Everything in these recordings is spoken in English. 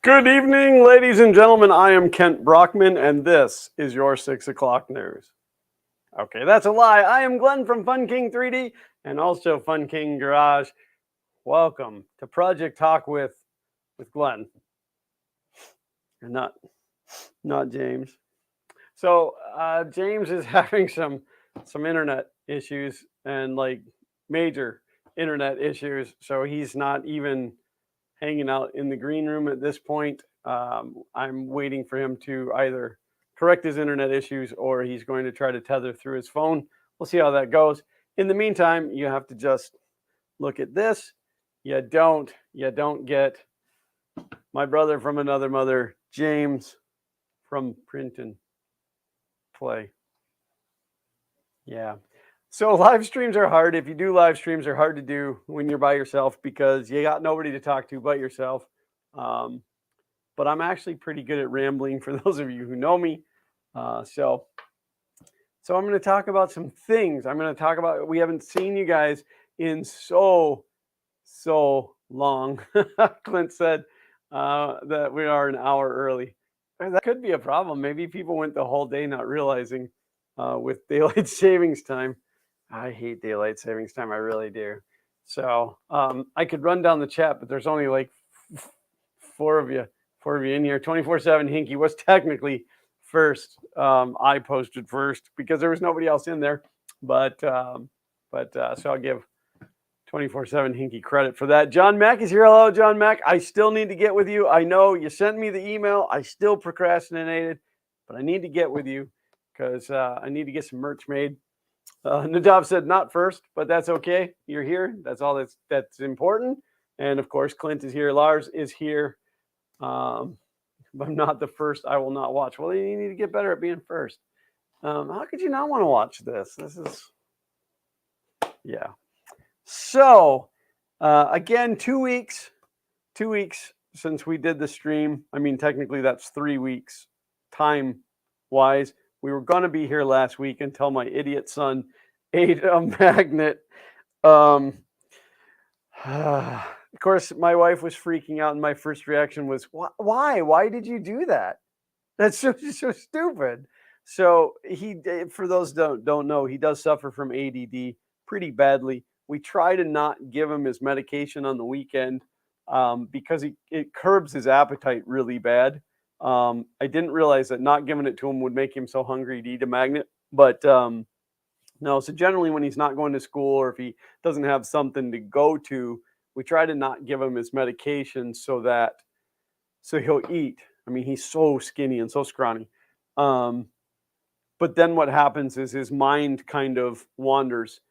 Good evening, ladies and gentlemen. I am Kent Brockman, and this is your 6 o'clock news. Okay, that's a lie. I am Glenn from Fun King 3D and also Fun King Garage. Welcome to Project Talk with Glenn, and not James. So James is having some internet issues and like major internet issues, so he's not even hanging out in the green room at this point. I'm waiting for him to either correct his internet issues or he's going to try to tether through his phone. We'll see how that goes. In the meantime, you have to just look at this. You don't get my brother from another mother, James from Print N Play. Yeah. So live streams are hard. If you do live streams, they're hard to do when you're by yourself because you got nobody to talk to but yourself. But I'm actually pretty good at rambling for those of you who know me. So I'm going to talk about some things. I'm going to talk about, we haven't seen you guys in so long. Clint said that we are an hour early. That could be a problem. Maybe people went the whole day not realizing with daylight savings time. I hate daylight savings time. I really do. So I could run down the chat, but there's only like four of you in here. 24/7 Hinky was technically first. I posted first because there was nobody else in there. But so I'll give 24/7 Hinky credit for that. John Mack is here. Hello, John Mack. I still need to get with you. I know you sent me the email. I still procrastinated, but I need to get with you because I need to get some merch made. Nadav said not first, but that's okay. You're here. That's all that's important. And of course, Clint is here. Lars is here. But I'm not the first. I will not watch. Well, you need to get better at being first. How could you not want to watch this? This is, yeah. So again, 2 weeks since we did the stream. I mean, technically that's 3 weeks time wise. We were going to be here last week until my idiot son ate a magnet. Of course, my wife was freaking out, and my first reaction was, "Why? Why did you do that? That's so stupid." So he, for those don't know, he does suffer from ADD pretty badly. We try to not give him his medication on the weekend because it curbs his appetite really bad. I didn't realize that not giving it to him would make him so hungry to eat a magnet, but no. So generally, when he's not going to school or if he doesn't have something to go to, we try to not give him his medication so he'll eat. I mean, he's so skinny and so scrawny. But then what happens is his mind kind of wanders.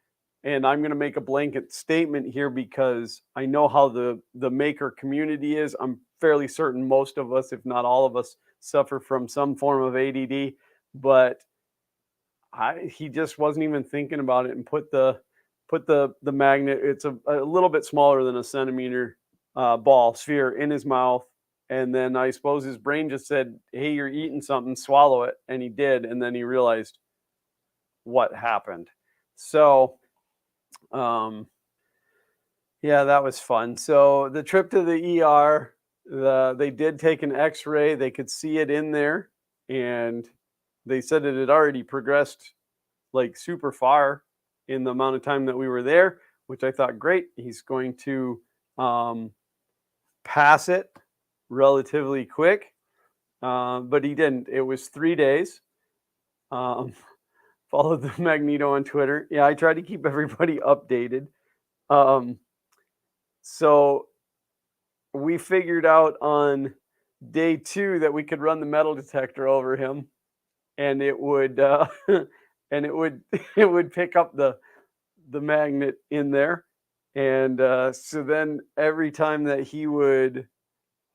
And I'm going to make a blanket statement here because I know how the maker community is. I'm fairly certain most of us, if not all of us, suffer from some form of ADD. But he just wasn't even thinking about it and put the magnet. It's a little bit smaller than a centimeter ball sphere in his mouth. And then I suppose his brain just said, "Hey, you're eating something, swallow it." And he did. And then he realized what happened. So yeah, that was fun. So the trip to the ER, they did take an x-ray. They could see it in there, and they said it had already progressed like super far in the amount of time that we were there, which I thought, great. He's going to pass it relatively quick, but he didn't. It was 3 days. Followed the Magneto on Twitter. Yeah, I try to keep everybody updated. So we figured out on day 2 that we could run the metal detector over him, and it would it would pick up the magnet in there. And so then every time that he would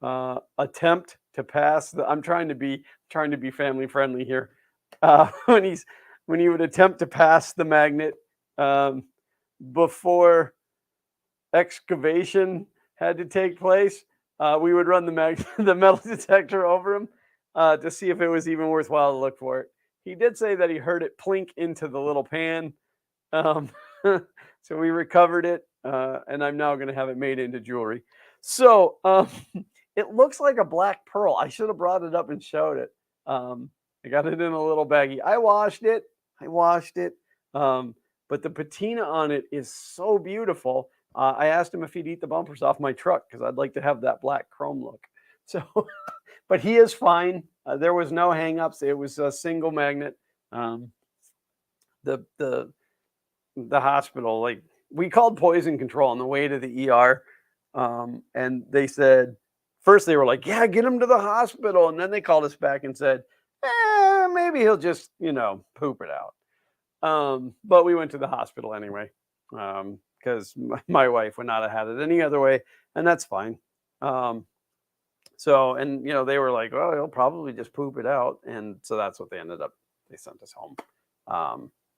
attempt to pass I'm trying to be family friendly here. When he would attempt to pass the magnet before excavation had to take place, we would run the metal detector over him to see if it was even worthwhile to look for it. He did say that he heard it plink into the little pan. So we recovered it, and I'm now going to have it made into jewelry. So It looks like a black pearl. I should have brought it up and showed it. I got it in a little baggie. I washed it. But the patina on it is so beautiful. I asked him if he'd eat the bumpers off my truck because I'd like to have that black chrome look. So, but he is fine. There was no hangups. It was a single magnet. The hospital, like, we called poison control on the way to the ER, and they said, first they were like, yeah, get him to the hospital, and then they called us back and said, maybe he'll just, poop it out. But we went to the hospital anyway, because my wife would not have had it any other way, and that's fine. So, and they were like, oh, he'll probably just poop it out, and so that's what they ended up. They sent us home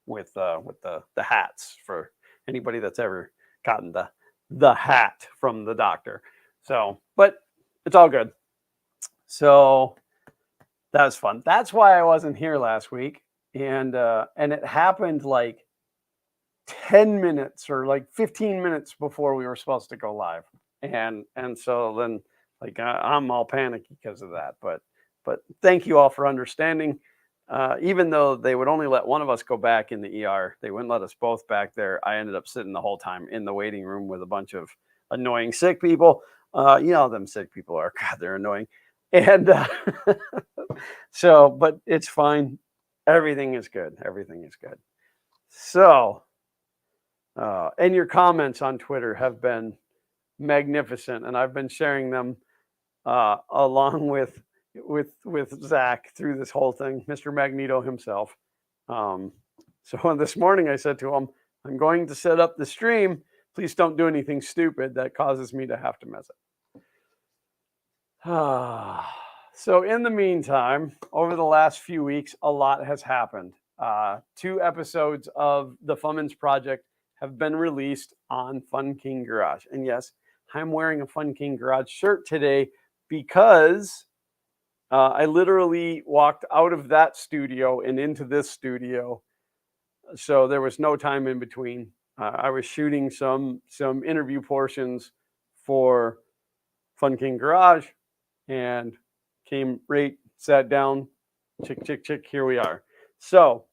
with the hats for anybody that's ever gotten the hat from the doctor. So, but it's all good. So that was fun. That's why I wasn't here last week, and it happened like 10 minutes or like 15 minutes before we were supposed to go live, and so then, like, I'm all panicky because of that. But thank you all for understanding. Even though they would only let one of us go back in the ER, they wouldn't let us both back there. I ended up sitting the whole time in the waiting room with a bunch of annoying sick people. Them sick people are, God, they're annoying. And so, but it's fine. Everything is good. Everything is good. So, and your comments on Twitter have been magnificent, and I've been sharing them along with Zach through this whole thing, Mr. Magneto himself. So this morning I said to him, I'm going to set up the stream. Please don't do anything stupid that causes me to have to miss it. So in the meantime, over the last few weeks, a lot has happened. 2 episodes of the Fummins Project have been released on Fun King Garage. And yes, I'm wearing a Fun King Garage shirt today because I literally walked out of that studio and into this studio. So there was no time in between. I was shooting some interview portions for Fun King Garage and came right, sat down, chick, here we are. So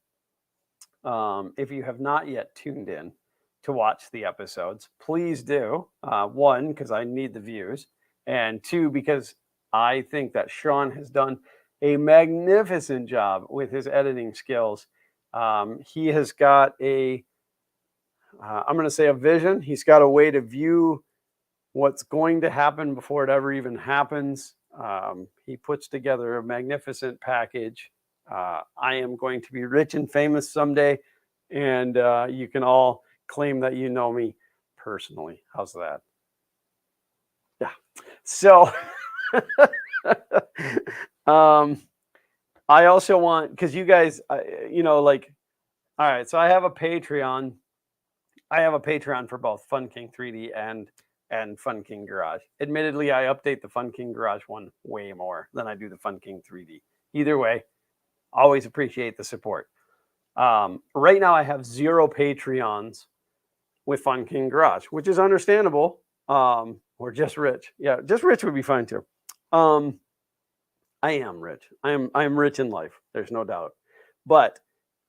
if you have not yet tuned in to watch the episodes, please do. 1, because I need the views, and 2, because I think that Sean has done a magnificent job with his editing skills. He has got I'm going to say a vision. He's got a way to view what's going to happen before it ever even happens. He puts together a magnificent package. I am going to be rich and famous someday, and you can all claim that you know me personally. How's that? Yeah. So I also want, because you guys, like, all right, so I have a Patreon. I have a Patreon for both Fun King 3D and Fun King Garage. Admittedly, I update the Fun King Garage one way more than I do the Fun King 3D. Either way, always appreciate the support. Right now, I have 0 Patreons with Fun King Garage, which is understandable. Or just rich. Yeah, just rich would be fine too. I am rich. I'm rich in life. There's no doubt. But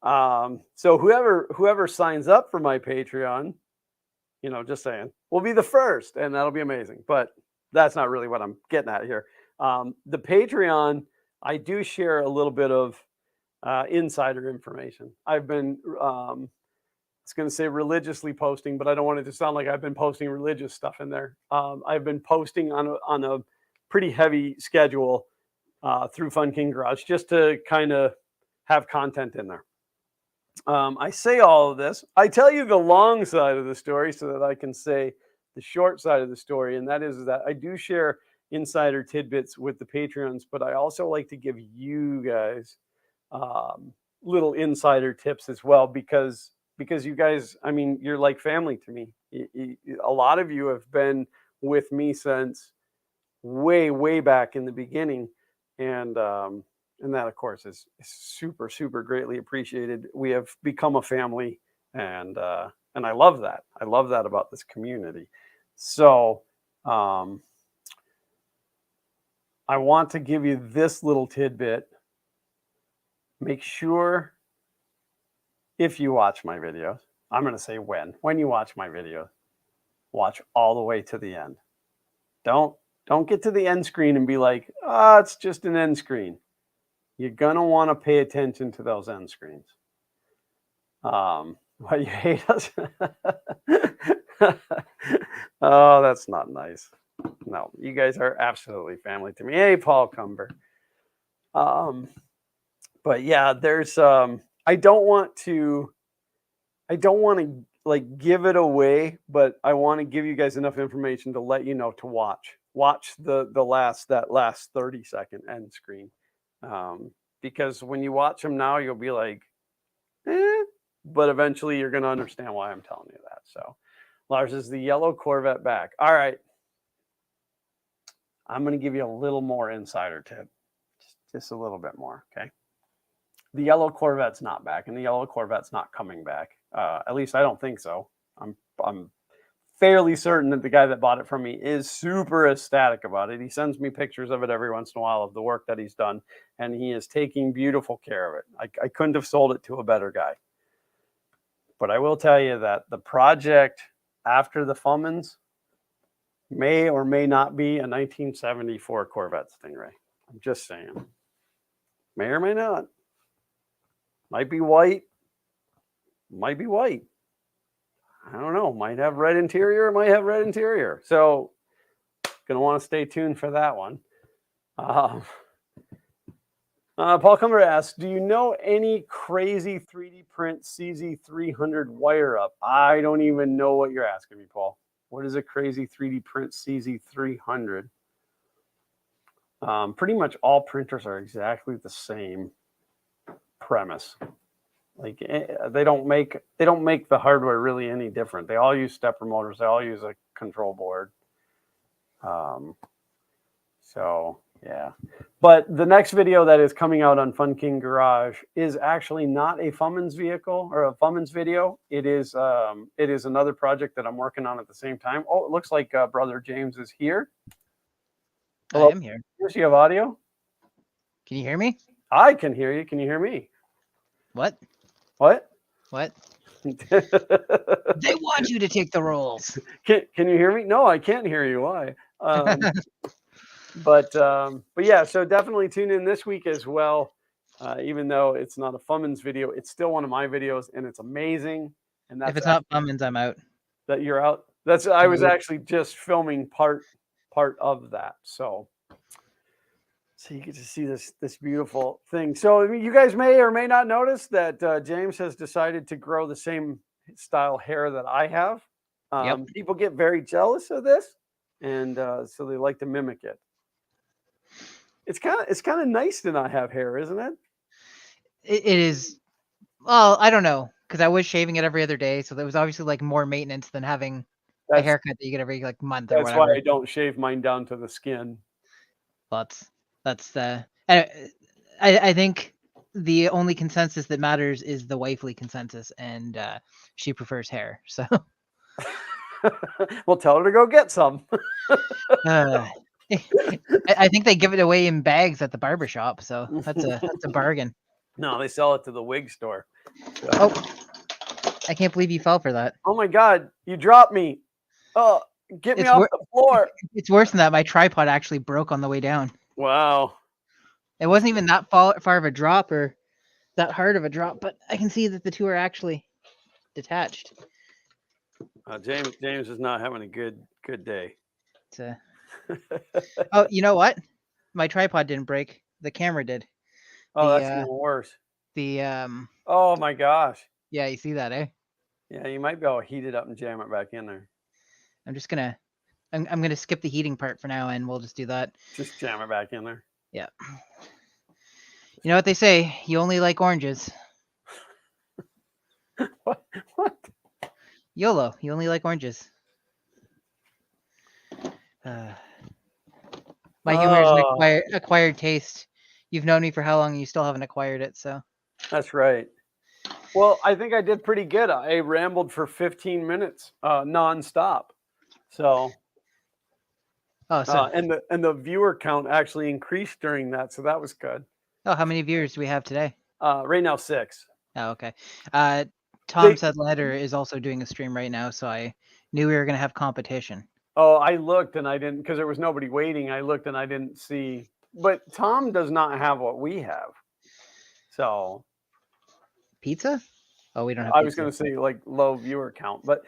so whoever signs up for my Patreon, just saying, will be the first, and that'll be amazing. But that's not really what I'm getting at here. The Patreon, I do share a little bit of insider information. I've been, I was going to say religiously posting, but I don't want it to sound like I've been posting religious stuff in there. I've been posting on a pretty heavy schedule through Fun King Garage just to kind of have content in there. I say all of this. I tell you the long side of the story so that I can say the short side of the story, and that is that I do share insider tidbits with the Patreons, but I also like to give you guys little insider tips as well, because you guys, I mean, you're like family to me. A lot of you have been with me since way back in the beginning, and that, of course, is super, super greatly appreciated. We have become a family, and I love that. I love that about this community. So I want to give you this little tidbit. Make sure if you watch my videos, I'm going to say when you watch my videos, watch all the way to the end. Don't get to the end screen and be like, oh, it's just an end screen. You're going to want to pay attention to those end screens. What you hate us? Oh, that's not nice. No, you guys are absolutely family to me. Hey, Paul Cumber. But yeah, there's I don't want to like give it away, but I want to give you guys enough information to let you know to watch that last 30-second end screen, because when you watch them now, you'll be like, but eventually you're going to understand why I'm telling you that. So Lars is the yellow Corvette back. All right, I'm going to give you a little more insider tip, just a little bit more. Okay. The yellow Corvette's not back, and the yellow Corvette's not coming back. At least I don't think so. I'm fairly certain that the guy that bought it from me is super ecstatic about it. He sends me pictures of it every once in a while of the work that he's done, and he is taking beautiful care of it. I couldn't have sold it to a better guy. But I will tell you that the project after the Fummins may or may not be a 1974 Corvette Stingray. I'm just saying. May or may not. Might be white. Might be white. I don't know. Might have red interior. Might have red interior. So, gonna want to stay tuned for that one. Paul Cumber asks, do you know any crazy 3D print CZ300 wire up? I don't even know what you're asking me, Paul. What is a crazy 3D print CZ300? Pretty much all printers are exactly the same premise. Like they don't make the hardware really any different. They all use stepper motors. They all use a control board. So yeah, but the next video that is coming out on Fun King Garage is actually not a Fummins vehicle or a Fummins video. It is another project that I'm working on at the same time. Oh, it looks like brother James is here. Hello? I am here. Does he have audio? Can you hear me? I can hear you. Can you hear me? What? What? What? They want you to take the roles. Can you hear me? No, I can't hear you. Why? But yeah, so definitely tune in this week as well. Even though it's not a Fummins video, it's still one of my videos, and it's amazing. And that's if it's not Fummins, I'm out. That you're out. I was actually just filming part of that, so you get to see this beautiful thing. So you guys may or may not notice that James has decided to grow the same style hair that I have. Yep. People get very jealous of this, and so they like to mimic it. It's kind of nice to not have hair, isn't it? It is. Well, I don't know, because I was shaving it every other day, so there was obviously like more maintenance than having a haircut that you get every like month or whatever. That's why I don't shave mine down to the skin. That's I think the only consensus that matters is the wifely consensus, and she prefers hair. So well, tell her to go get some. I think they give it away in bags at the barbershop, so that's a bargain. No, they sell it to the wig store. So. Oh, I can't believe you fell for that. Oh my God, you dropped me. Oh, get me off the floor. It's worse than that. My tripod actually broke on the way down. Wow. It wasn't even that far of a drop or that hard of a drop, but I can see that the two are actually detached. James is not having a good day. Oh, you know what? My tripod didn't break. The camera did. Oh, that's even worse. Oh my gosh. Yeah, you see that, eh? Yeah, you might be able to heat it up and jam it back in there. I'm gonna skip the heating part for now, and we'll just do that. Just jam it back in there. Yeah. You know what they say? You only like oranges. What? YOLO. You only like oranges. My humor is an acquired taste. You've known me for how long, and you still haven't acquired it, so. That's right. Well, I think I did pretty good. I rambled for 15 minutes nonstop. So Oh, so And the viewer count actually increased during that, so that was good. how many viewers do we have today? Right now 6. Oh, okay. They Tom said Letter is also doing a stream right now, so I knew we were gonna have competition. Oh, I looked and I didn't, because there was nobody waiting. I looked and I didn't see. But Tom does not have what we have. So Pizza? Oh, we don't have I was pizza. going to say like low viewer count, but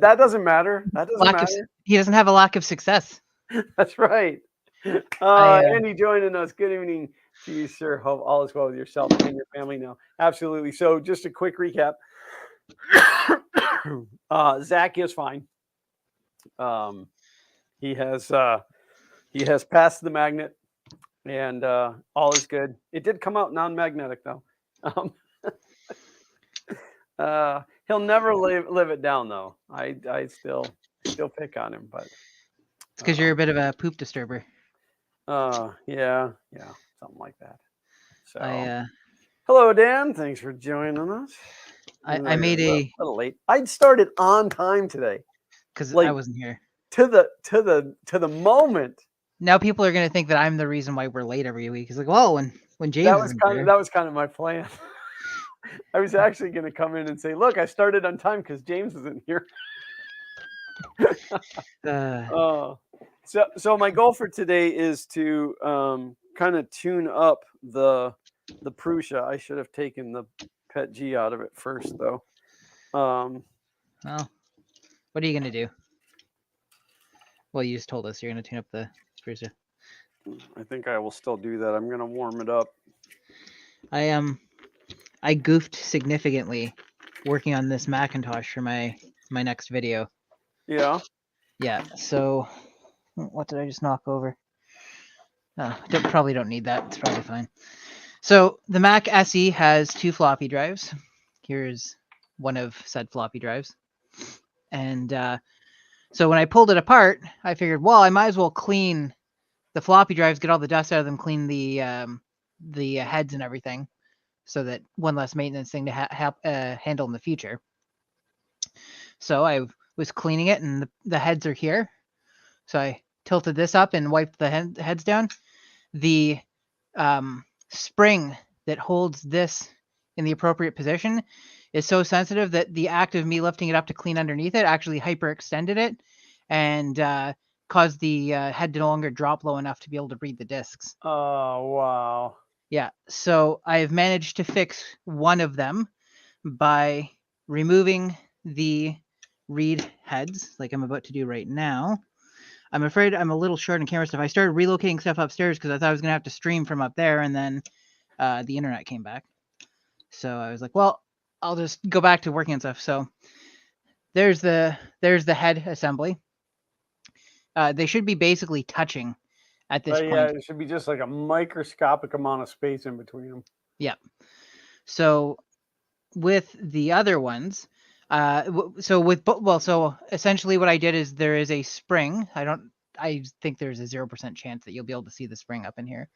that doesn't matter. That doesn't matter. He doesn't have a lack of success. That's right. I, Andy joining us. Good evening to you, sir. Hope all is well with yourself and your family now. Absolutely. So just a quick recap. Zach is fine. He has passed the magnet, and all is good. It did come out non-magnetic though. He'll never live it down though. I still pick on him, but it's because you're a bit of a poop disturber. yeah, something like that. So Hello, Dan. Thanks for joining us. I made a little late. I'd started on time today because like, I wasn't here. To the moment. Now people are gonna think that I'm the reason why we're late every week. It's like, well, when James that was kind of my plan. I was actually going to come in and say, look, I started on time because James isn't here. So my goal for today is to kind of tune up the Prusa. I should have taken the Pet G out of it first, though. Well, what are you going to do? Well, you just told us you're going to tune up the Prusa. I think I will still do that. I'm going to warm it up. I goofed significantly working on this Macintosh for my next video. Yeah. Yeah. So, what did I just knock over? Probably don't need that. It's probably fine. So the Mac SE has 2 floppy drives. Here's one of said floppy drives. And so when I pulled it apart, I figured, well, I might as well clean the floppy drives, get all the dust out of them, clean the heads and everything, so that one less maintenance thing to handle in the future. So I was cleaning it, and the heads are here. So I tilted this up and wiped the heads down. The spring that holds this in the appropriate position is so sensitive that the act of me lifting it up to clean underneath it actually hyperextended it and caused the head to no longer drop low enough to be able to read the discs. Oh, wow. Yeah, so I've managed to fix one of them by removing the read heads, like I'm about to do right now. I'm afraid I'm a little short on camera stuff. I started relocating stuff upstairs because I thought I was going to have to stream from up there, and then the internet came back. So I was like, well, I'll just go back to working on stuff. So there's the head assembly. They should be basically touching at this point. Yeah, it should be just like a microscopic amount of space in between them. Yeah. So with the other ones, so essentially what I did is there is a spring. I think there's a 0% chance that you'll be able to see the spring up in here.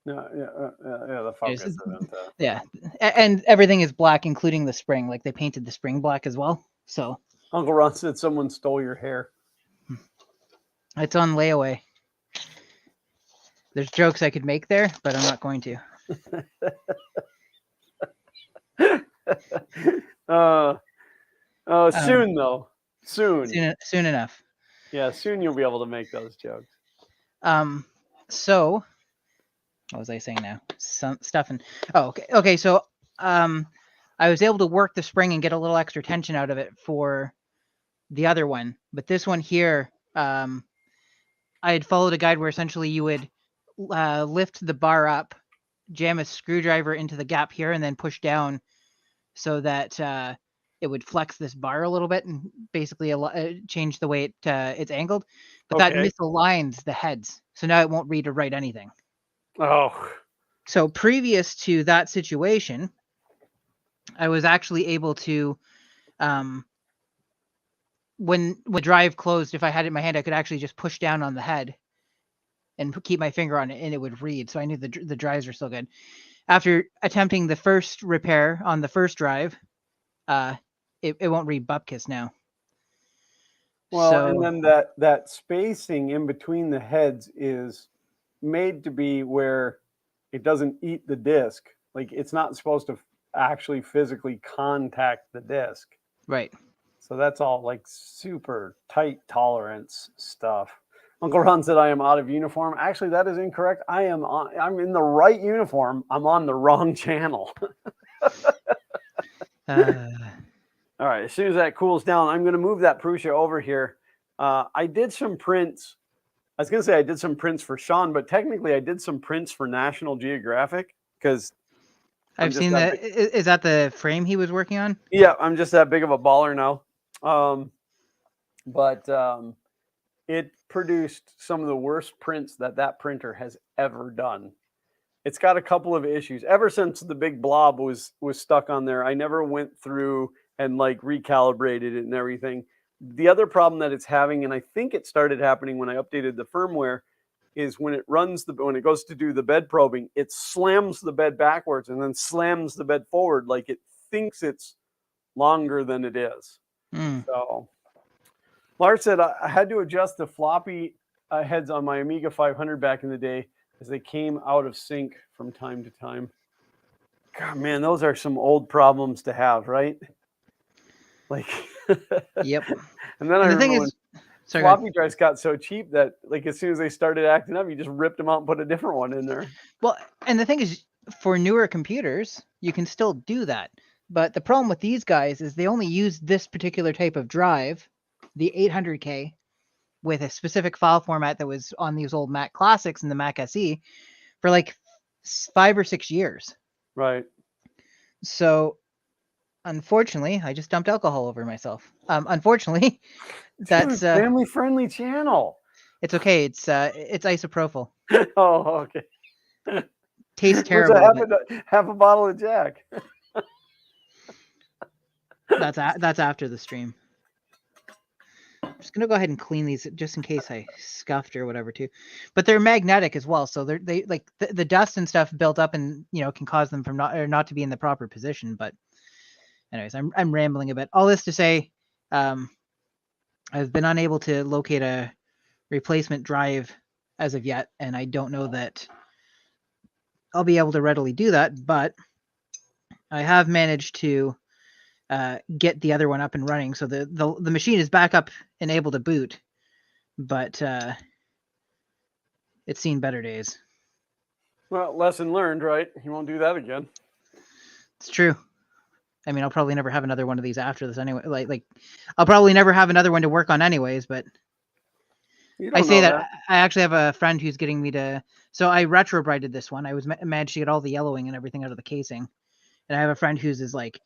Yeah, the focus isn't. Yeah, and everything is black, including the spring. Like they painted the spring black as well. So Uncle Ron said someone stole your hair. It's on layaway. There's jokes I could make there, but I'm not going to. Soon though. Soon enough. Yeah, soon you'll be able to make those jokes. So what was I saying now? Some stuff and okay. So I was able to work the spring and get a little extra tension out of it for the other one, but this one here, I had followed a guide where essentially you would lift the bar up, jam a screwdriver into the gap here, and then push down so that it would flex this bar a little bit and basically change the way it's angled. But that misaligns the heads, so now it won't read or write anything. Oh. So previous to that situation, I was actually able to, when drive closed, if I had it in my hand, I could actually just push down on the head and keep my finger on it, and it would read. So I knew the drives were still good. After attempting the first repair on the first drive, it won't read Bupkis now. Well, and So then that spacing in between the heads is made to be where it doesn't eat the disc. Like it's not supposed to actually physically contact the disc. right. So that's all like super tight tolerance stuff. Uncle Ron said I am out of uniform. Actually, that is incorrect. I'm in the right uniform. I'm on the wrong channel. Uh, All right, as soon as that cools down, I'm going to move that Prusa over here. I did some prints. I was going to say I did some prints for Sean, but technically I did some prints for National Geographic because I'm I've just seen that that. Is that the frame he was working on? yeah, I'm just that big of a baller now. But it produced some of the worst prints that printer has ever done. It's got a couple of issues. Ever since the big blob was stuck on there, I never went through and like recalibrated it and everything. The other problem that it's having, and I think it started happening when I updated the firmware, is when it goes to do the bed probing, it slams the bed backwards and then slams the bed forward like it thinks it's longer than it is. Mm. So Lars said I had to adjust the floppy heads on my Amiga 500 back in the day as they came out of sync from time to time. God, man, those are some old problems to have, right? Like, Yep. and then I And the thing remember when is, sorry, go ahead. floppy drives got so cheap that, like, as soon as they started acting up, you just ripped them out and put a different one in there. Well, and the thing is, for newer computers, you can still do that. But the problem with these guys is they only use this particular type of drive, the 800K, with a specific file format that was on these old Mac Classics and the Mac SE for like 5 or 6 years. Right. So, unfortunately, I just dumped alcohol over myself. Unfortunately, that's Dude, family-friendly channel. it's okay. It's isopropyl. Oh, okay. Tastes It was terrible, but half a bottle of Jack. that's after the stream. I'm just gonna go ahead and clean these just in case I scuffed or whatever too. But they're magnetic as well, so they like the dust and stuff built up and can cause them from not to be in the proper position. But anyways, I'm rambling a bit. All this to say, I've been unable to locate a replacement drive as of yet, and I don't know that I'll be able to readily do that. But I have managed to get the other one up and running, so the machine is back up and able to boot. But it's seen better days. Well, lesson learned, right? You won't do that again. It's true. I mean, I'll probably never have another one of these after this anyway. Like I'll probably never have another one to work on anyways. But I say that I actually have a friend who's getting me to. So I retrobrighted this one. I was managed to get all the yellowing and everything out of the casing, and I have a friend whose is like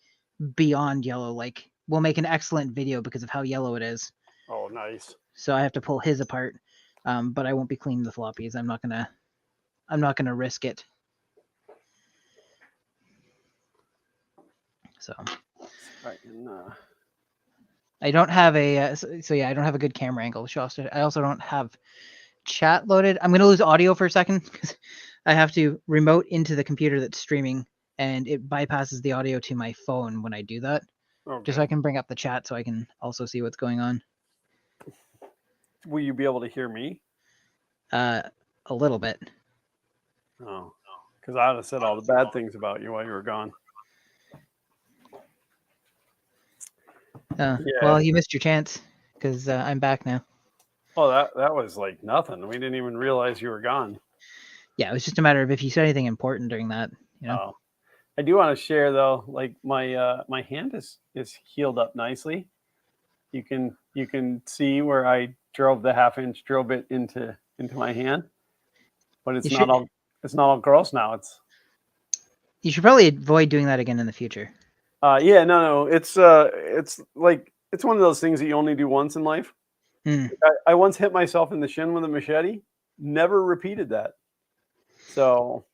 beyond yellow. Like will make an excellent video because of how yellow it is. Oh, nice. So I have to pull his apart, but I won't be cleaning the floppies. I'm not gonna risk it. So I don't have a so yeah, I don't have a good camera angle. I also don't have chat loaded. I'm gonna lose audio for a second because I have to remote into the computer that's streaming, and it bypasses the audio to my phone when I do that. Okay. Just so I can bring up the chat so I can also see what's going on. Will you be able to hear me? A little bit. Oh, because I would have said all the bad things about you while you were gone. Yeah. Well, you missed your chance because I'm back now. Oh, that was like nothing. We didn't even realize you were gone. Yeah, it was just a matter of if you said anything important during that. Oh, I do want to share though. Like my hand is healed up nicely. You can see where I drove the 1/2-inch drill bit into my hand, but it's not all gross now. You should probably avoid doing that again in the future. Yeah, no, it's like it's one of those things that you only do once in life. I once hit myself in the shin with a machete. Never repeated that. So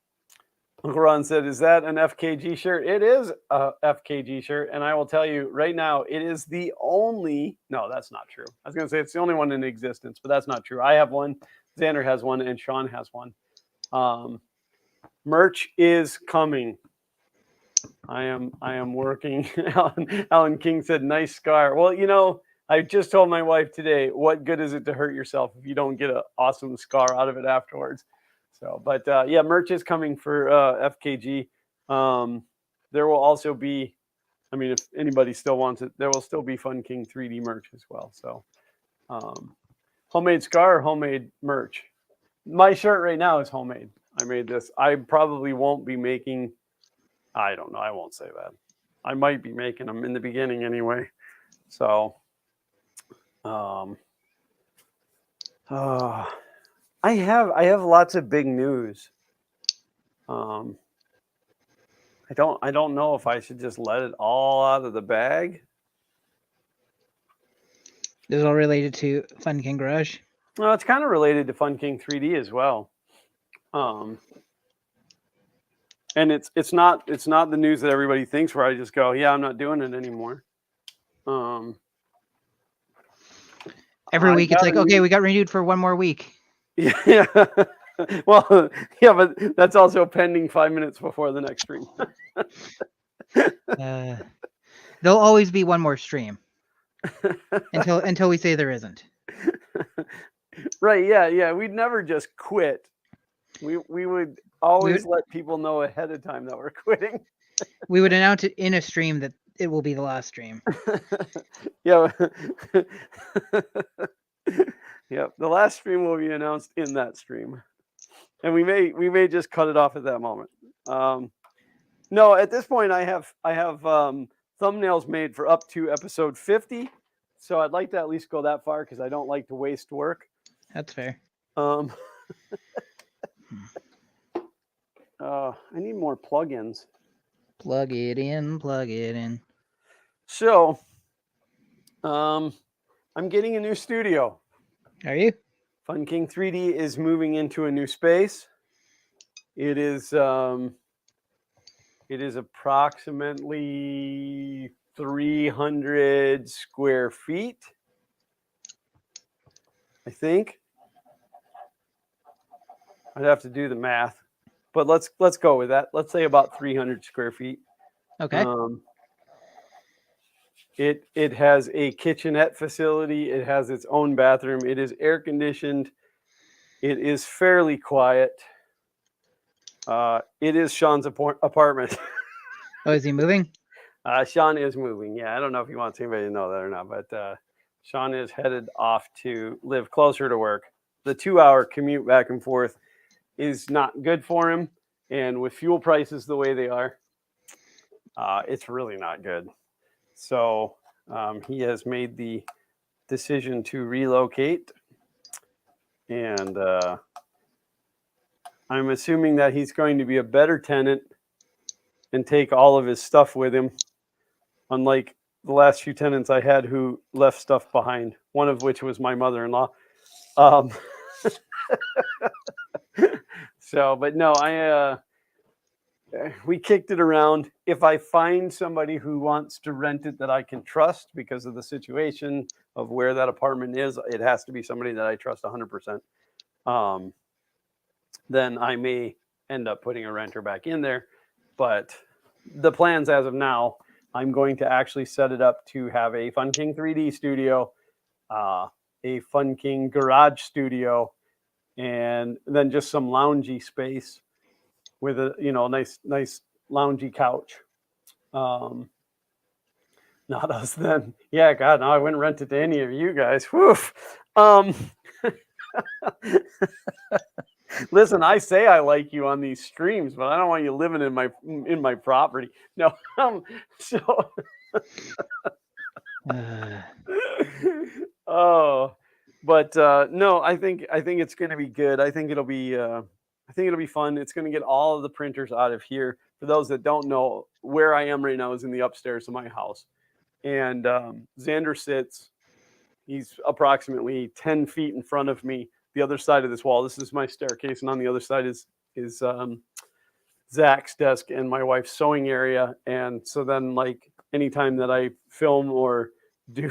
Uncle Ron said, "Is that an Fkg shirt?" It is a Fkg shirt, and I will tell you right now, it is the only. No, that's not true. I was going to say it's the only one in existence, but that's not true. I have one. Xander has one, and Sean has one. Merch is coming. I am working. Alan King said, "Nice scar." Well, I just told my wife today, what good is it to hurt yourself if you don't get an awesome scar out of it afterwards? So, but yeah, merch is coming for FKG. There will also be, I mean, if anybody still wants it, there will still be Fkg 3D merch as well. So, homemade scar or homemade merch. My shirt right now is homemade. I made this. I probably won't be making, I don't know. I won't say that. I might be making them in the beginning anyway. So, I have lots of big news. I don't know if I should just let it all out of the bag. This is all related to Fkg Garage. Well, it's kind of related to Fkg 3D as well. And it's not the news that everybody thinks where I just go, yeah, I'm not doing it anymore. Every week it's like, okay, we got renewed for one more week. Yeah. Well, yeah, but that's also pending 5 minutes before the next stream. There'll always be one more stream until we say there isn't. Right? Yeah. We'd never just quit. We would always let people know ahead of time that we're quitting. We would announce it in a stream that it will be the last stream. Yeah. Yep. The last stream will be announced in that stream, and we may just cut it off at that moment. No, at this point, I have thumbnails made for up to episode 50, so I'd like to at least go that far because I don't like to waste work. That's fair. I need more plugins. Plug it in, plug it in. So, I'm getting a new studio. Are you? Fkg 3D is moving into a new space. It is approximately 300 square feet, I think. I'd have to do the math, but let's go with that. Let's say about 300 square feet. Okay. It has a kitchenette facility. It has its own bathroom. It is air conditioned. It is fairly quiet. It is Sean's apartment. Oh, is he moving? Sean is moving. Yeah, I don't know if he wants anybody to know that or not, but Sean is headed off to live closer to work. The 2-hour commute back and forth is not good for him. And with fuel prices the way they are, it's really not good. So he has made the decision to relocate. And I'm assuming that he's going to be a better tenant and take all of his stuff with him, unlike the last few tenants I had who left stuff behind, one of which was my mother-in-law. So, but no, we kicked it around. If I find somebody who wants to rent it that I can trust because of the situation of where that apartment is, it has to be somebody that I trust 100%. Then I may end up putting a renter back in there. But the plans as of now, I'm going to actually set it up to have a Fkg 3D studio, a Fkg Garage studio, and then just some loungy space with a nice loungy couch. Not us then. Yeah, God, no, I wouldn't rent it to any of you guys. Woof. Listen, I say I like you on these streams, but I don't want you living in my property. No. But no, I think it's going to be good. I think it'll be fun. It's going to get all of the printers out of here. For those that don't know, where I am right now is in the upstairs of my house, and Xander sits. He's approximately 10 feet in front of me. The other side of this wall. This is my staircase, and on the other side is Zach's desk and my wife's sewing area. And so then, like, anytime that I film or do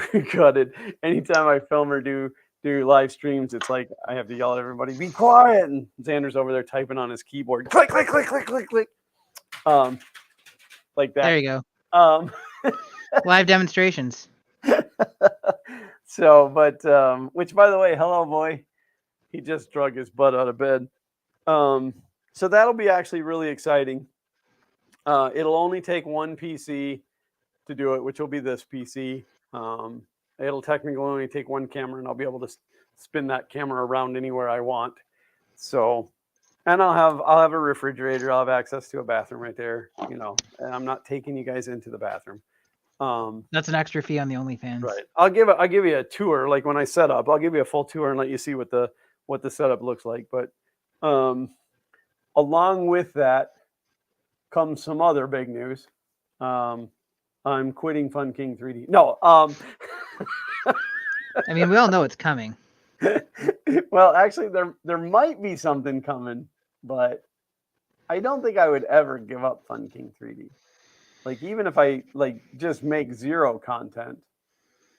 anytime I film or do live streams, it's like I have to yell at everybody, "Be quiet!" And Xander's over there typing on his keyboard, click, click, click, click, click, click, like that. There you go. Live demonstrations. So, but which, by the way, hello, boy. He just drug his butt out of bed. So that'll be actually really exciting. It'll only take one PC to do it, which will be this PC. It'll technically only take one camera, and I'll be able to spin that camera around anywhere I want. So, and I'll have a refrigerator. I'll have access to a bathroom right there. You know, and I'm not taking you guys into the bathroom. That's an extra fee on the OnlyFans. Right. I'll give you a tour. Like when I set up, I'll give you a full tour and let you see what the setup looks like. But along with that comes some other big news. I'm quitting Fkg 3D. No. I mean, we all know it's coming. Well, actually, there might be something coming, but I don't think I would ever give up Fkg 3D. Like even if I like just make zero content,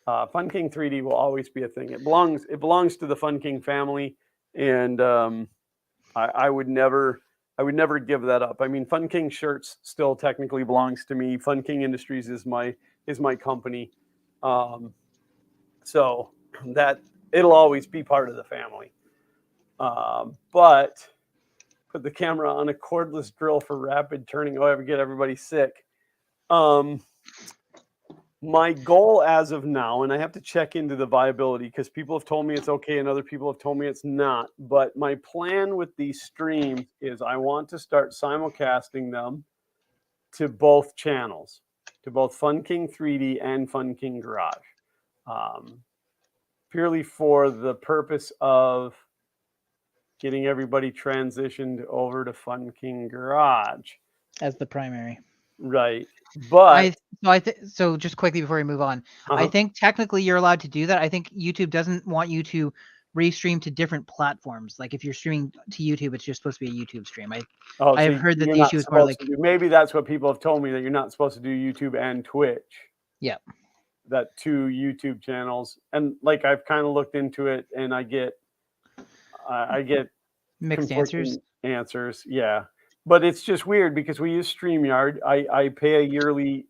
Fkg 3D will always be a thing. It belongs to the Fkg family, and I would never give that up. I mean, Fkg Shirts still technically belongs to me. Fkg Industries is my company, so that it'll always be part of the family. But put the camera on a cordless drill for rapid turning. Oh, ever get everybody sick? My goal as of now, and I have to check into the viability because people have told me it's okay and other people have told me it's not. But my plan with these streams is I want to start simulcasting them to both channels, to both Fkg 3D and Fkg Garage, purely for the purpose of getting everybody transitioned over to Fkg Garage as the primary. Right. But so just quickly before we move on, I think technically you're allowed to do that. I think YouTube doesn't want you to restream to different platforms. Like if you're streaming to YouTube, it's just supposed to be a YouTube stream. I've heard that the issue is more like maybe that's what people have told me, that you're not supposed to do YouTube and Twitch. Yeah. That two YouTube channels. And like I've kind of looked into it and I get mixed answers. Yeah. But it's just weird because we use StreamYard. I pay a yearly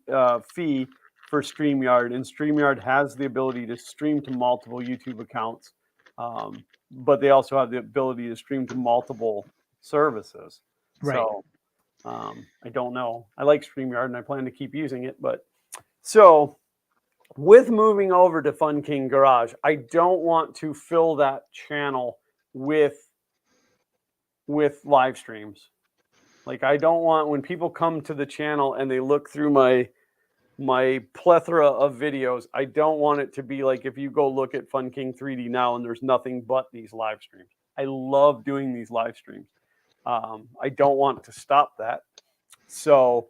fee for StreamYard, and StreamYard has the ability to stream to multiple YouTube accounts, but they also have the ability to stream to multiple services. Right. So I don't know. I like StreamYard, and I plan to keep using it. But so with moving over to Fkg Garage, I don't want to fill that channel with live streams. Like I don't want, when people come to the channel and they look through my plethora of videos, I don't want it to be like if you go look at Fkg 3D now and there's nothing but these live streams. I love doing these live streams. I don't want to stop that. So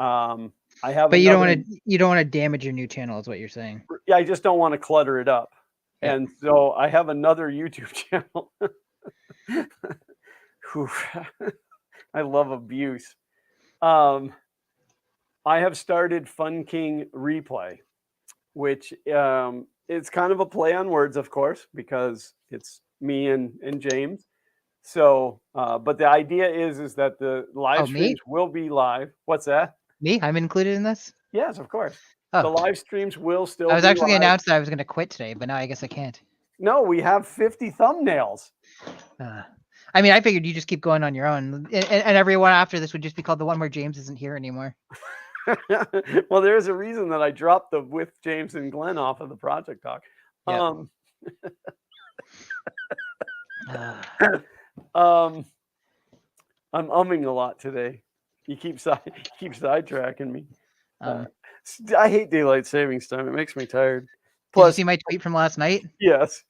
I have. But you don't want to damage your new channel, is what you're saying. Yeah, I just don't want to clutter it up. Yep. And so I have another YouTube channel. I love abuse. I have started Fkg Replay, which is kind of a play on words, of course, because it's me and James. So, but the idea is that the live streams will be live. What's that? Me? I'm included in this? Yes, of course. Oh. The live streams will still. I was actually going to announce that I was going to quit today, but now I guess I can't. No, we have 50 thumbnails. I mean, I figured you just keep going on your own, and everyone after this would just be called the one where James isn't here anymore. Well, there is a reason that I dropped the with James and Glenn off of the Project Talk. Yep. I'm umming a lot today. You keep sidetracking me. I hate daylight savings time. It makes me tired. Plus, did you see my tweet from last night? Yes.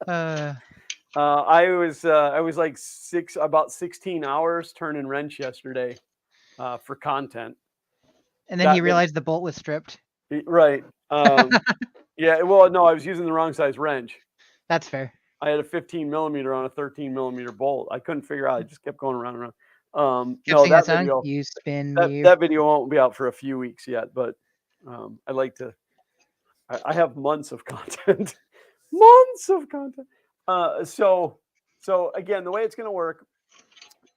I was like about 16 hours turning wrench yesterday for content. And then he realized the bolt was stripped. Right. Yeah. Well, no, I was using the wrong size wrench. That's fair. I had a 15 millimeter on a 13 millimeter bolt. I couldn't figure out. I just kept going around and around. No, that video, you spin that video won't be out for a few weeks yet, but I like to. I have months of content. Months of content. So again, the way it's going to work,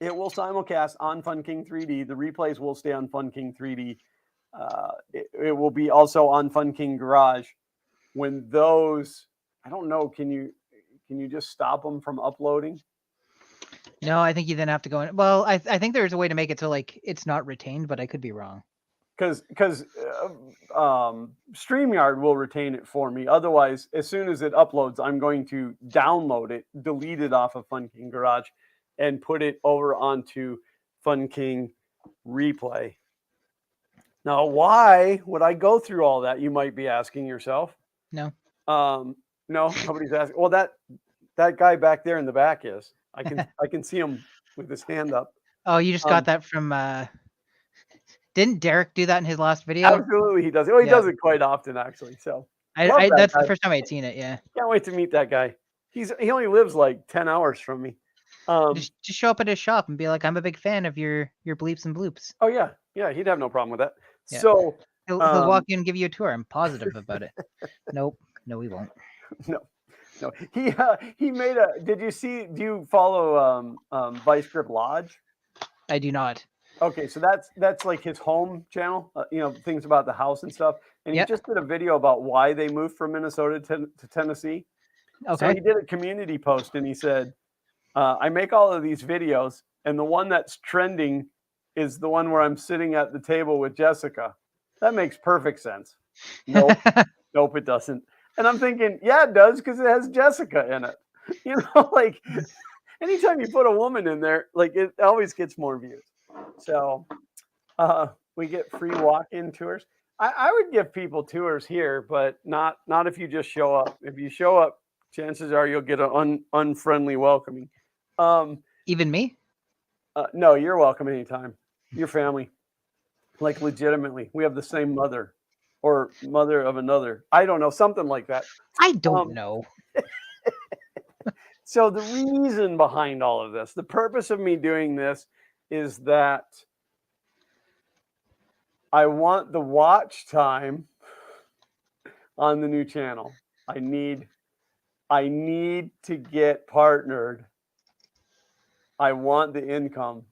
it will simulcast on Fkg 3D. The replays will stay on Fkg 3D. It will be also on Fkg Garage. when those, I don't know, can you just stop them from uploading? No, I think you then have to go in. Well, I think there's a way to make it so like it's not retained, but I could be wrong. Because StreamYard will retain it for me. Otherwise, as soon as it uploads, I'm going to download it, delete it off of FunKing Garage, and put it over onto FunKing Replay. Now, why would I go through all that? You might be asking yourself. No. No, nobody's asking. Well, that guy back there in the back is. I can see him with his hand up. Oh, you just got that from. Didn't Derek do that in his last video? Absolutely, he does it. Well, he does it quite often, actually. So that's the first time I'd seen it. Yeah. Can't wait to meet that guy. He only lives like 10 hours from me. Just show up at his shop and be like, "I'm a big fan of your bleeps and bloops." Oh yeah, he'd have no problem with that. Yeah. So he'll walk in and give you a tour. I'm positive about it. Nope, no, he won't. No. He made a. Did you see? Do you follow Vice Grip Lodge? I do not. Okay, so that's like his home channel. Things about the house and stuff. And he just did a video about why they moved from Minnesota to Tennessee. Okay. So he did a community post and he said, I make all of these videos, and the one that's trending is the one where I'm sitting at the table with Jessica. That makes perfect sense. Nope. Nope, it doesn't. And I'm thinking, yeah, it does, because it has Jessica in it. Like anytime you put a woman in there, like it always gets more views. So we get free walk-in tours. I would give people tours here, but not if you just show up. If you show up, chances are you'll get an unfriendly welcoming. Even me? No, you're welcome anytime. Your family, like legitimately, we have the same mother, or mother of another. I don't know, something like that. I don't know. So the reason behind all of this, the purpose of me doing this, is that I want the watch time on the new channel. I need to get partnered. I want the income.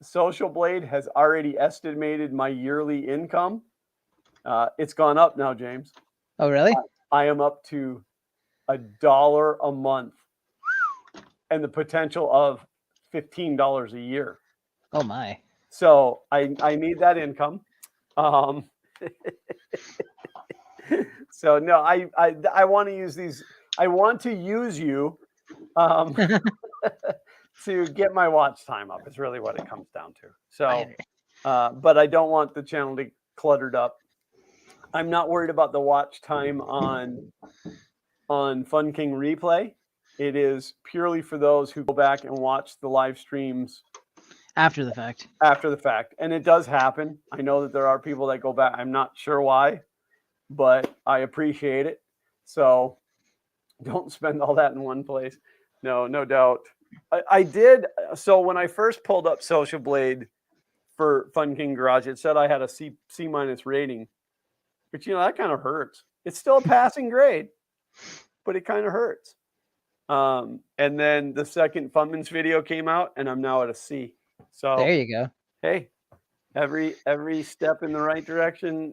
Social Blade has already estimated my yearly income. It's gone up now, James. Oh, really? I am up to $1 a month and the potential of $15 a year. Oh my. So I need that income. So no, I want to use these. I want to use you to get my watch time up. Is really what it comes down to. So, but I don't want the channel to cluttered up. I'm not worried about the watch time on FunKing Replay. It is purely for those who go back and watch the live streams after the fact. After the fact. And it does happen. I know that there are people that go back. I'm not sure why, but I appreciate it. So don't spend all that in one place. No doubt. I did. So when I first pulled up Social Blade for FunKing Garage, it said I had a C- rating, but that kind of hurts. It's still a passing grade, but it kind of hurts. And then the second Funman's video came out, and I'm now at a C. So there you go. Hey, every step in the right direction,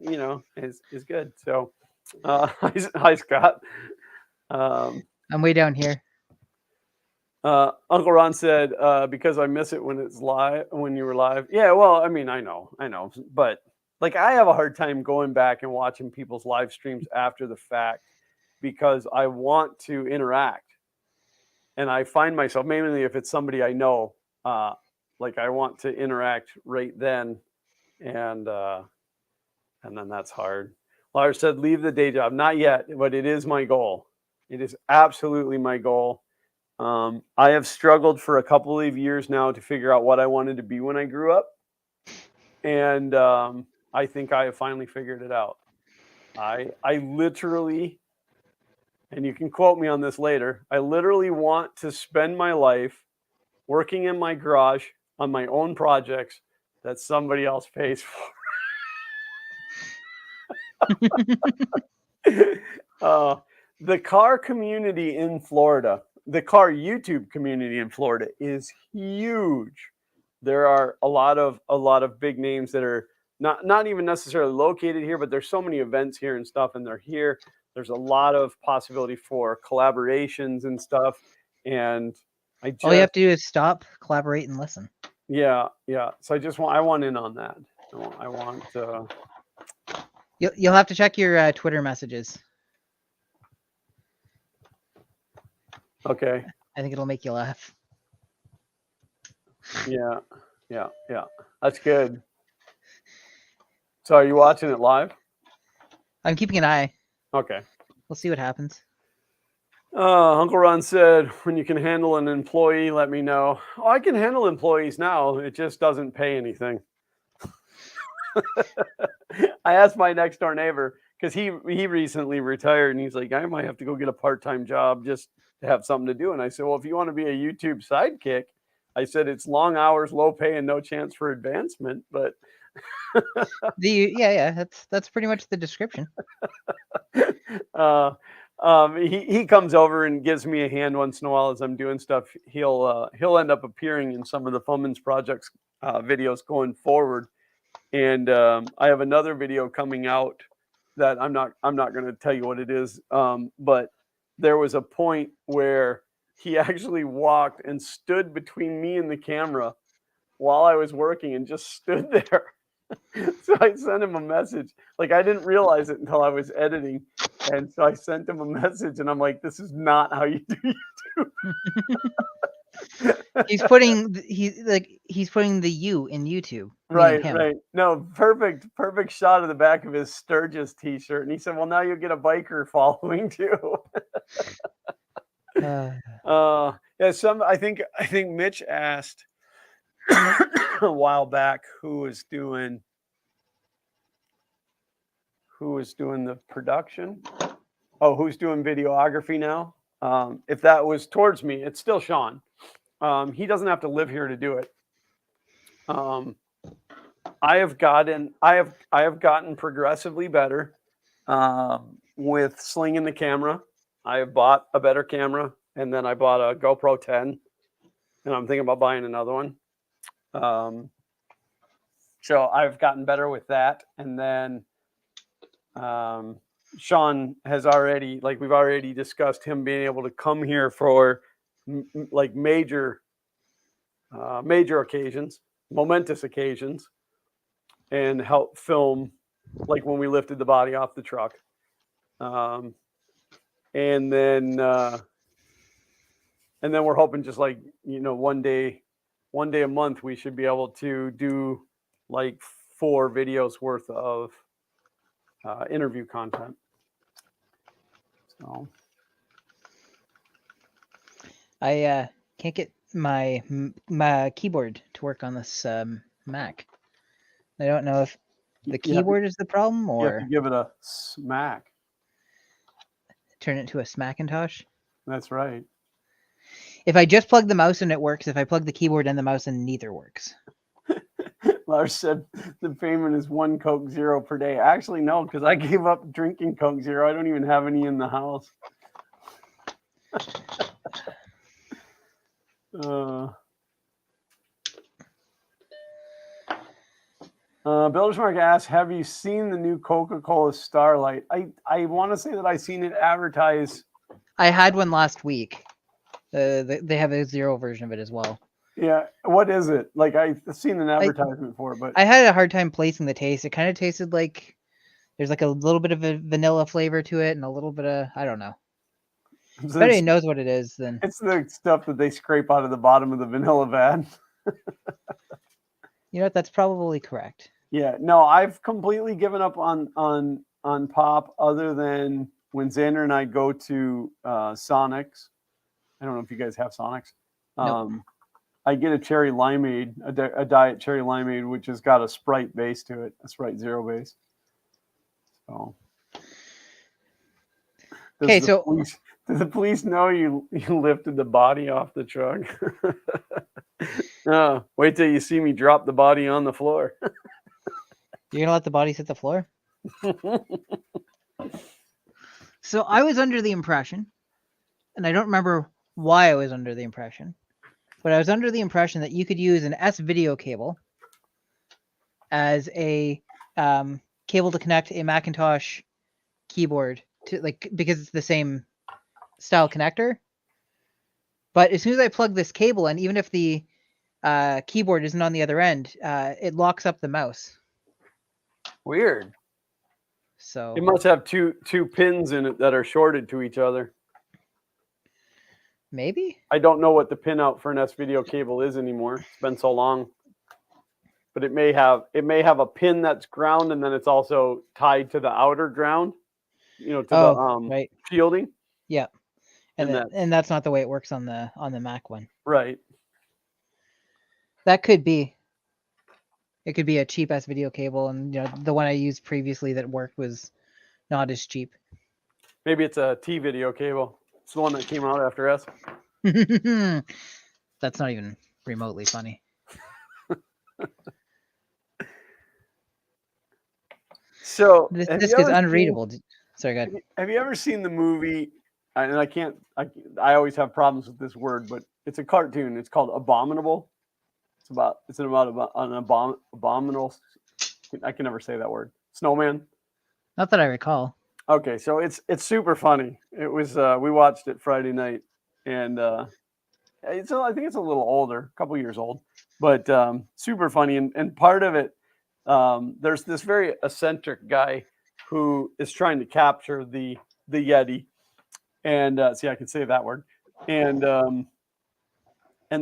is good. So, hi Scott. I'm way down here. Uncle Ron said, because I miss it when it's live, when you were live. Yeah, well, I mean, I know, but like I have a hard time going back and watching people's live streams after the fact because I want to interact. And I find myself, mainly if it's somebody I know, like I want to interact right then, and then that's hard. Lars said, leave the day job. Not yet, but it is my goal. It is absolutely my goal. I have struggled for a couple of years now to figure out what I wanted to be when I grew up. And I think I have finally figured it out. I literally, and you can quote me on this later, I literally want to spend my life working in my garage on my own projects that somebody else pays for. The car community in Florida, the car YouTube community in Florida is huge. There are a lot of big names that are not even necessarily located here, but there's so many events here and stuff, and they're here. There's a lot of possibility for collaborations and stuff. And all you have to do is stop, collaborate, and listen. Yeah. So I want in on that. I want. You'll have to check your Twitter messages. Okay. I think it'll make you laugh. Yeah. That's good. So are you watching it live? I'm keeping an eye. Okay. We'll see what happens. Uncle Ron said, when you can handle an employee, let me know. Oh, I can handle employees now. It just doesn't pay anything. I asked my next door neighbor, because he recently retired, and he's like, I might have to go get a part-time job just to have something to do. And I said, well, if you want to be a YouTube sidekick, I said, it's long hours, low pay, and no chance for advancement. But that's pretty much the description. He comes over and gives me a hand once in a while as I'm doing stuff. He'll end up appearing in some of the Fummins Projects videos going forward. And I have another video coming out that I'm not going to tell you what it is. But there was a point where he actually walked and stood between me and the camera while I was working and just stood there. So I sent him a message. Like, I didn't realize it until I was editing. And so I sent him a message, and I'm like, this is not how you do YouTube. He's putting the U in YouTube. Right. No, perfect shot of the back of his Sturgis t-shirt. And he said, well, now you'll get a biker following too. Yeah, I think Mitch asked a while back who was doing the production. Oh, who's doing videography now? If that was towards me, it's still Sean. He doesn't have to live here to do it. I have gotten progressively better with slinging the camera. I have bought a better camera, and then I bought a GoPro 10, and I'm thinking about buying another one. So I've gotten better with that, and then Sean has already, we've already discussed him being able to come here for major occasions, momentous occasions, and help film, like when we lifted the body off the truck. And then we're hoping just one day a month, we should be able to do 4 videos worth of interview content. So I can't get my keyboard to work on this Mac. I don't know if the keyboard is the problem, or you have to give it a smack. Turn it to a Smackintosh. That's right. If I just plug the mouse in, it works. If I plug the keyboard and the mouse in, neither works. Lars said the payment is 1 Coke Zero per day. Actually, no, because I gave up drinking Coke Zero. I don't even have any in the house. Builder's Mark asks, have you seen the new Coca-Cola Starlight? I want to say that I seen it advertised. I had one last week. They have a zero version of it as well. Yeah, what is it? I've seen an advertisement for it, but I had a hard time placing the taste. It kind of tasted like there's a little bit of a vanilla flavor to it, and a little bit of, I don't know. If anybody knows what it is, then it's the stuff that they scrape out of the bottom of the vanilla vat. You know what? That's probably correct. Yeah, no, I've completely given up on pop, other than when Xander and I go to Sonic's. I don't know if you guys have Sonic's. Nope. I get a cherry limeade, a diet cherry limeade, which has got a Sprite base to it, a Sprite Zero base. So, okay, does the police know you lifted the body off the truck? No, wait till you see me drop the body on the floor. You're gonna let the bodies hit the floor? So I was under the impression, and I don't remember why I was under the impression, but I was under the impression that you could use an S video cable as a cable to connect a Macintosh keyboard to because it's the same style connector. But as soon as I plug this cable in, even if the keyboard isn't on the other end, it locks up the mouse. Weird. So It must have two pins in it that are shorted to each other. maybe. I don't know what the pinout for an S-video cable is anymore. It's been so long. But it may have a pin that's ground, and then it's also tied to the outer ground, to the right. shielding. Yeah. And that's not the way it works on the Mac one. Right. That could be. It could be a cheap S-video cable, and the one I used previously that worked was not as cheap. Maybe it's a T-video cable. It's the one that came out after S. That's not even remotely funny. So this is unreadable. Sorry, go ahead. Have you ever seen the movie? And I always have problems with this word, but it's a cartoon. It's called Abominable. It's about an abominable. I can never say that word. Snowman. Not that I recall. Okay, so it's super funny. It was we watched it Friday night, and I think it's a little older, a couple years old, but super funny. And part of it, there's this very eccentric guy who is trying to capture the Yeti, and see, I can say that word, and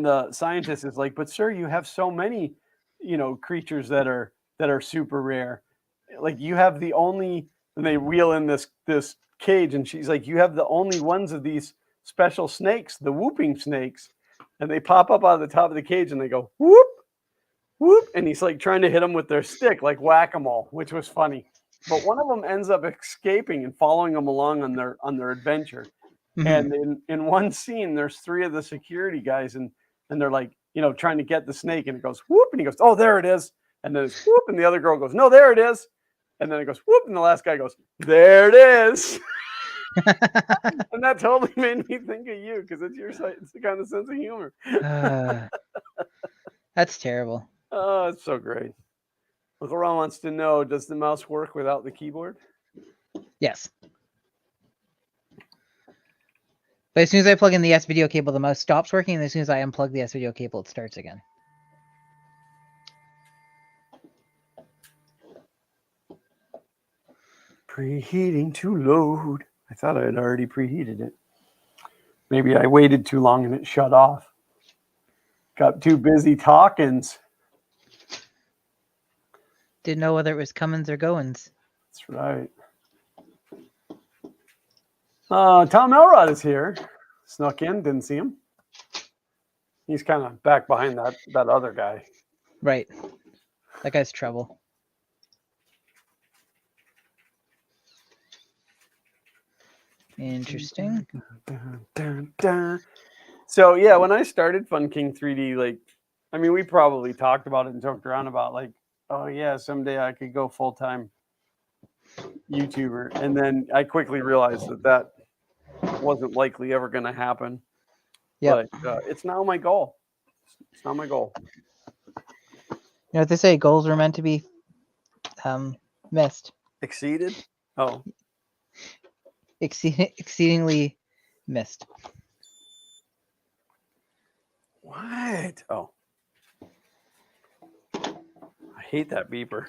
the scientist is like, but sir, you have so many, creatures that are super rare. Like you have the only, and they wheel in this cage, and she's like, you have the only ones of these special snakes, the whooping snakes, and they pop up out of the top of the cage and they go whoop, whoop, and he's like trying to hit them with their stick, like whack-a-mole, which was funny. But one of them ends up escaping and following them along on their adventure. Mm-hmm. And in one scene, there's 3 of the security guys, and they're like, trying to get the snake, and it goes whoop, and he goes, oh, there it is, and then it's whoop, and the other girl goes, no, there it is, and then it goes whoop, and the last guy goes, there it is. And that totally made me think of you, because it's the kind of sense of humor. That's terrible. Oh, it's so great. Uncle Ron wants to know, does the mouse work without the keyboard? Yes. But as soon as I plug in the S-video cable, the mouse stops working, and as soon as I unplug the S-video cable, it starts again. Preheating to load. I thought I had already preheated it. Maybe I waited too long and it shut off. Got too busy talking. Didn't know whether it was comings or goings. That's right. Tom Elrod is here. Snuck in, didn't see him. He's kind of back behind that other guy. Right. That guy's trouble. Interesting. So yeah, when I started Fun King 3D, we probably talked about it and joked around about oh yeah, someday I could go full-time YouTuber. And then I quickly realized that wasn't likely ever going to happen. Yeah. But it's now my goal. It's now my goal. You know what they say, goals were meant to be missed. Exceeded? Oh. Exceedingly missed. What? Oh. I hate that beeper.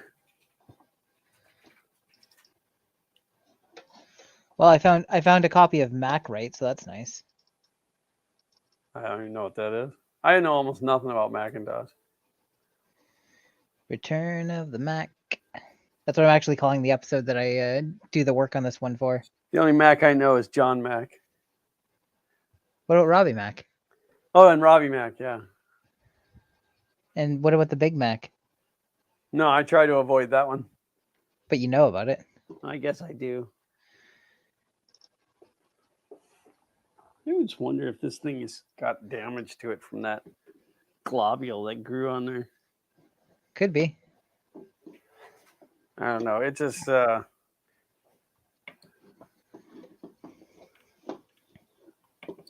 Well, I found a copy of Mac Right, so that's nice. I don't even know what that is. I know almost nothing about Macintosh. Return of the Mac. That's what I'm actually calling the episode that I do the work on this one for. The only Mac I know is John Mac. What about Robbie Mac? Oh, and Robbie Mac, yeah. And what about the Big Mac? No, I try to avoid that one. But you know about it. I guess I do. I just wonder if this thing has got damage to it from that globule that grew on there. Could be. I don't know. It just I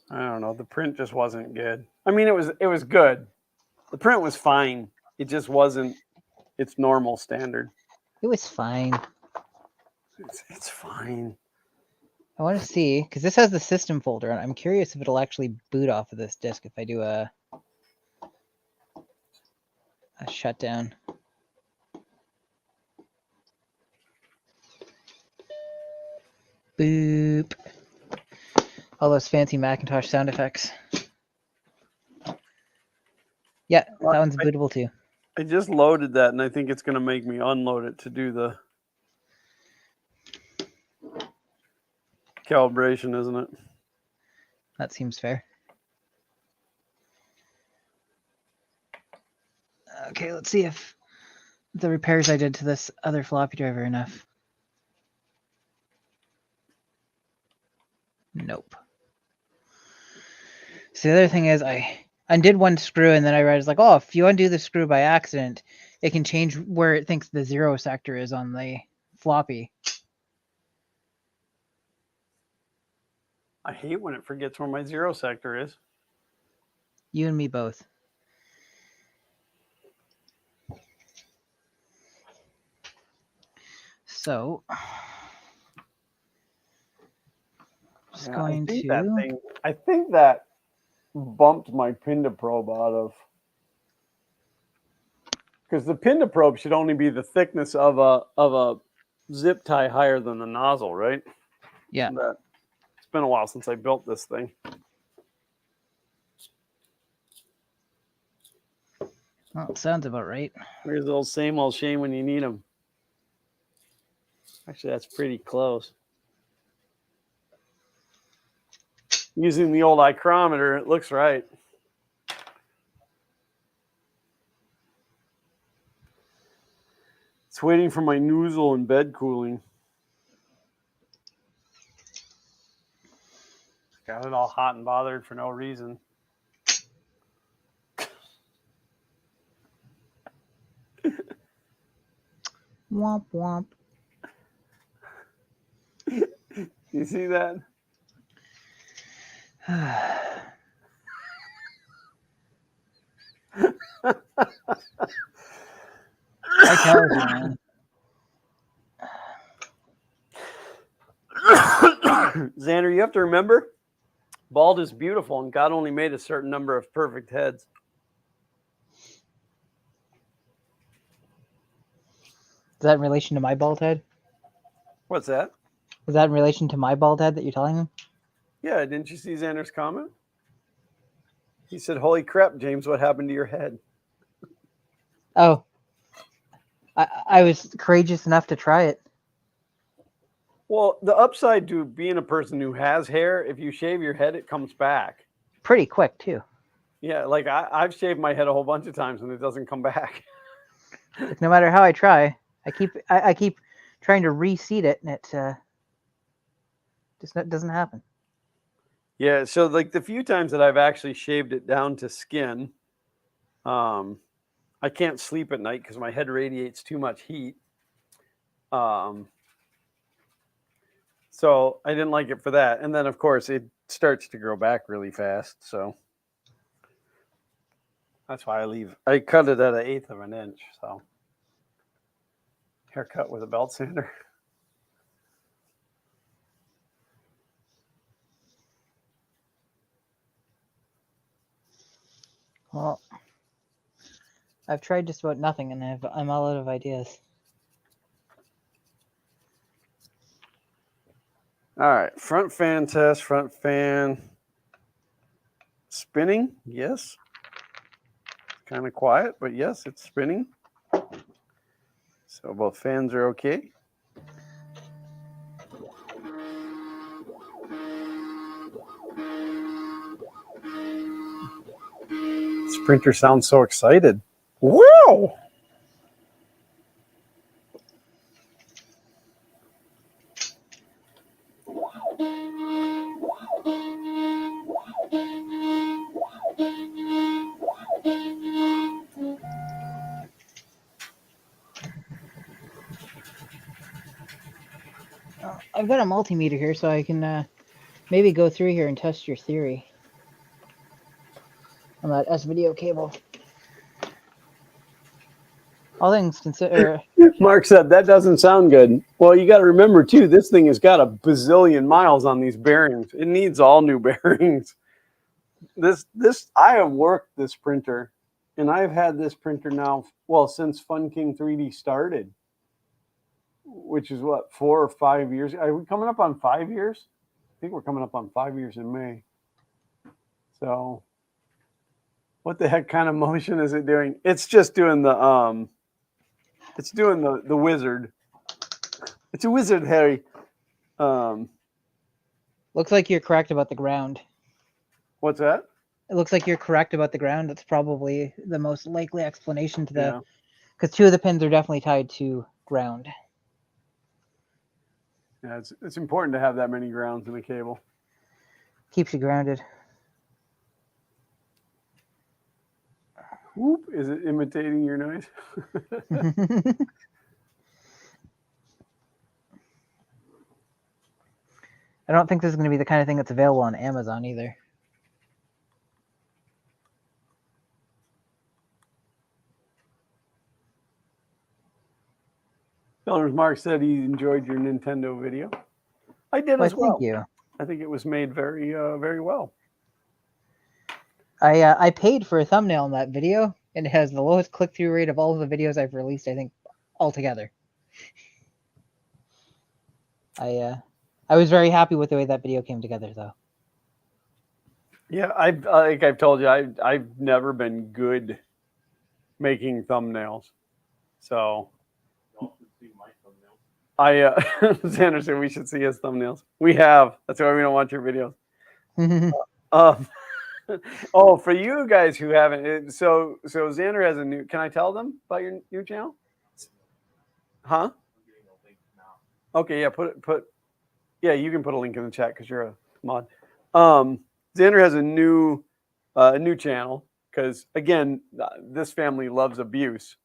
don't know. The print just wasn't good. I mean, it was good. The print was fine. It just wasn't its normal standard. It was fine. It's fine. I want to see, because this has the system folder, and I'm curious if it'll actually boot off of this disk if I do a shutdown. Boop. All those fancy Macintosh sound effects. Yeah, that one's bootable too. I just loaded that, and I think it's going to make me unload it to do the calibration, isn't it? That seems fair. Okay, let's see if the repairs I did to this other floppy drive are enough. Nope. So the other thing is I undid one screw and then I realized like, oh, if you undo the screw by accident, it can change where it thinks the 0 sector is on the floppy. I hate when it forgets where my 0 sector is. You and me both. So just going to I think that bumped my pin to probe out of, because the pin to probe should only be the thickness of a zip tie higher than the nozzle, right? Yeah. It's been a while since I built this thing. Well, it sounds about right. Here's the old same old shame when you need them. Actually, that's pretty close. Using the old micrometer, it looks right. It's waiting for my nozzle and bed cooling. Got it all hot and bothered for no reason. Womp womp. You see that? I tell you, man. Xander, you have to remember, bald is beautiful, and God only made a certain number of perfect heads. Is that in relation to my bald head? What's that? Is that in relation to my bald head that you're telling him? Yeah, didn't you see Xander's comment? He said, "Holy crap, James, what happened to your head?" Oh. I was courageous enough to try it. Well, the upside to being a person who has hair, if you shave your head, it comes back. Pretty quick, too. Yeah, like I've shaved my head a whole bunch of times and it doesn't come back. Like, no matter how I try, I keep trying to reseed it, and it just doesn't happen. Yeah, so like the few times that I've actually shaved it down to skin, I can't sleep at night because my head radiates too much heat. So I didn't like it for that. And then, of course, it starts to grow back really fast. So that's why I cut it at 1/8 of an inch. So haircut with a belt sander. Well, I've tried just about nothing, and I'm all out of ideas. All right, front fan test, front fan spinning, yes. Kind of quiet, but yes, it's spinning. So both fans are okay. This printer sounds so excited. Whoa! I've got a multimeter here, so I can maybe go through here and test your theory on that S-video cable. All things considered, Mark said that doesn't sound good. Well, you got to remember too, this thing has got a bazillion miles on these bearings. It needs all new bearings. I have worked this printer, and I've had this printer now, well, since Fkg 3D started, which is what, 4 or 5 years. Are we coming up on 5 years? I think we're coming up on 5 years in May. So what the heck kind of motion is it doing? It's just doing the it's doing the wizard. It's a wizard, Harry. looks like you're correct about the ground. What's that? It looks like you're correct about the ground. That's probably the most likely explanation to the, Yeah. because 2 of the pins are definitely tied to ground. Yeah, it's important to have that many grounds in a cable. Keeps you grounded. Whoop, is it imitating your noise? I don't think this is going to be the kind of thing that's available on Amazon either. Feller's Mark said he enjoyed your Nintendo video. I did as well. Thank you. I think it was made very, very well. I paid for a thumbnail in that video, and it has the lowest click-through rate of all of the videos I've released, I think, altogether. I was very happy with the way that video came together, though. Yeah, like I've told you, I've never been good making thumbnails. So Xander said we should see his thumbnails. We have. That's why we don't watch your videos. Oh, for you guys who haven't, so Xander has a new. Can I tell them about your new channel? Huh? Okay, yeah. Put. Yeah, you can put a link in the chat because you're a mod. Xander has a new channel because again, this family loves abuse.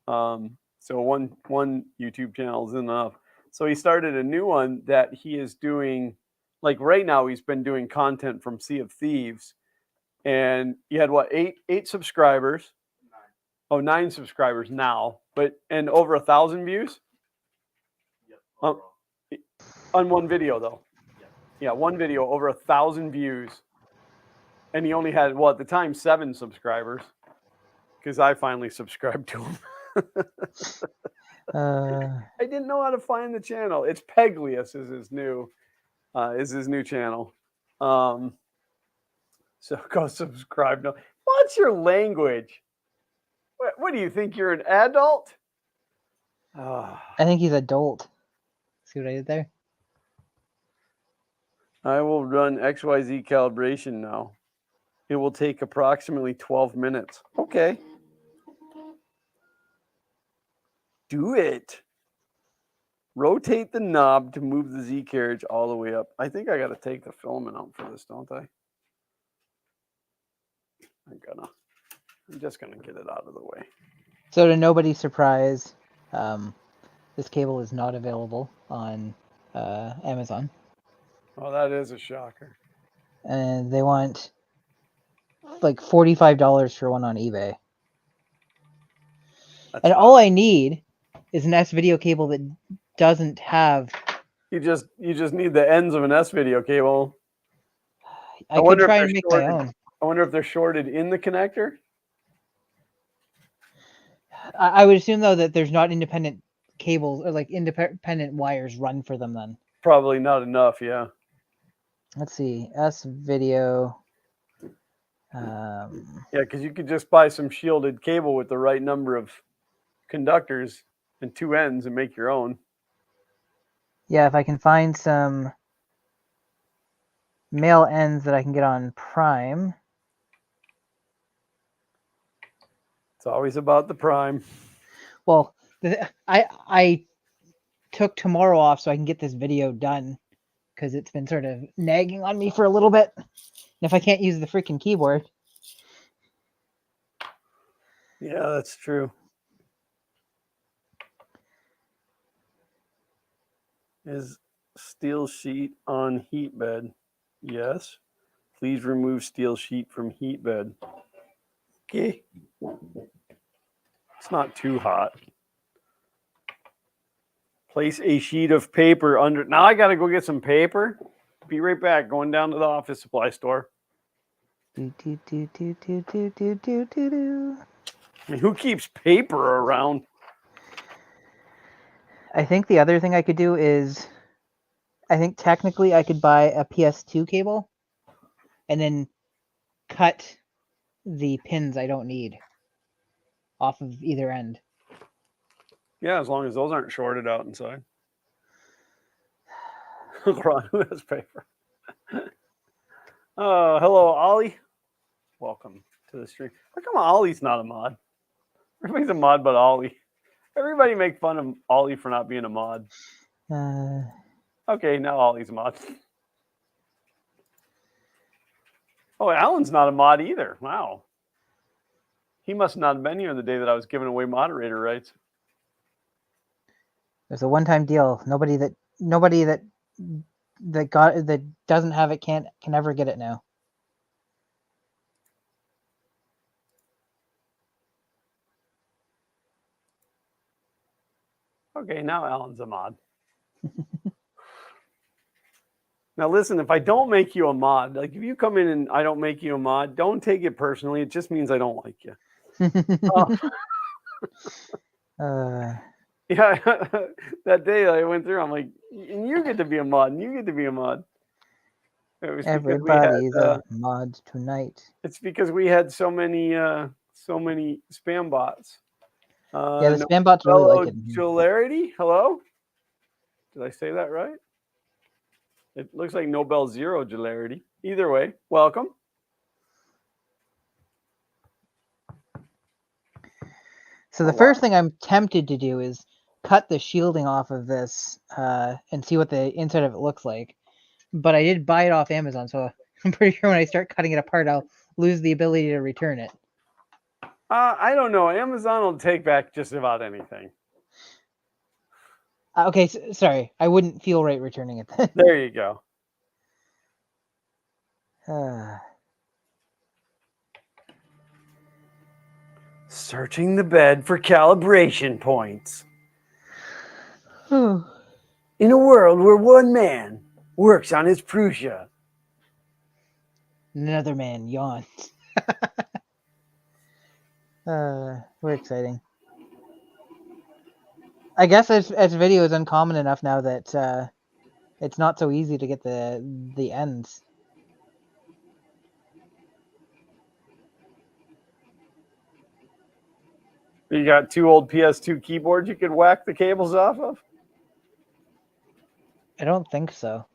So one YouTube channel is enough. So he started a new one that he is doing. Like right now, he's been doing content from Sea of Thieves. And he had what, eight subscribers? 9 subscribers now, and over 1,000 views. On one video though. Yeah, one video over 1,000 views, and he only had at the time 7 subscribers, because I finally subscribed to him. I didn't know how to find the channel. It's Peglius is his new channel. So go subscribe. No, what's your language? What do you think? You're an adult? I think he's adult. See what I did there? I will run XYZ calibration now. It will take approximately 12 minutes. Okay. Do it. Rotate the knob to move the Z carriage all the way up. I think I got to take the filament out for this, don't I? I'm just gonna get it out of the way. So to nobody's surprise, this cable is not available on Amazon. Oh, that is a shocker. And they want like $45 for one on eBay. And all I need is an S video cable that doesn't have. You just need the ends of an S video cable. I could try and make my own. I wonder if they're shorted in the connector. I would assume though that there's not independent cables or like independent wires run for them then. Probably not enough, yeah. Let's see, S video. Yeah, because you could just buy some shielded cable with the right number of conductors and 2 ends and make your own. Yeah, if I can find some male ends that I can get on Prime. It's always about the Prime. Well, I took tomorrow off so I can get this video done because it's been sort of nagging on me for a little bit. And if I can't use the freaking keyboard. Yeah, that's true. Is steel sheet on heat bed? Yes. Please remove steel sheet from heat bed. Okay. It's not too hot. Place a sheet of paper under. Now I got to go get some paper. Be right back. Going down to the office supply store. Do, do, do, do, do, do, do, do, do, do. I mean, who keeps paper around? I think the other thing I could do is, I think technically I could buy a PS2 cable and then cut the pins I don't need off of either end. Yeah, as long as those aren't shorted out inside. Ron, who has paper? Oh, hello, Ollie. Welcome to the stream. How come Ollie's not a mod? Everybody's a mod but Ollie. Everybody make fun of Ollie for not being a mod. Okay, now Ollie's a mod. Oh, Alan's not a mod either. Wow. He must not have been here the day that I was giving away moderator rights. There's a one-time deal. Nobody that doesn't have it can ever get it now. Okay, now Alan's a mod. Now listen, if I don't make you a mod, like if you come in and I don't make you a mod, don't take it personally. It just means I don't like you. Yeah, that day I went through, I'm like, and you get to be a mod, and you get to be a mod. It was Everybody's a mod tonight. It's because we had so many spam bots. Yeah, the spam bots really like it. Jolarity, hello? Did I say that right? It looks like Nobel Zero Jolarity. Either way, welcome. So the first thing I'm tempted to do is cut the shielding off of this and see what the inside of it looks like. But I did buy it off Amazon, so I'm pretty sure when I start cutting it apart, I'll lose the ability to return it. I don't know. Amazon will take back just about anything. Okay, sorry. I wouldn't feel right returning it then. There you go. Searching the bed for calibration points. In a world where one man works on his Prusa. Another man yawns. We're exciting. I guess as video is uncommon enough now that it's not so easy to get the ends. You got two old PS2 keyboards you could whack the cables off of? I don't think so.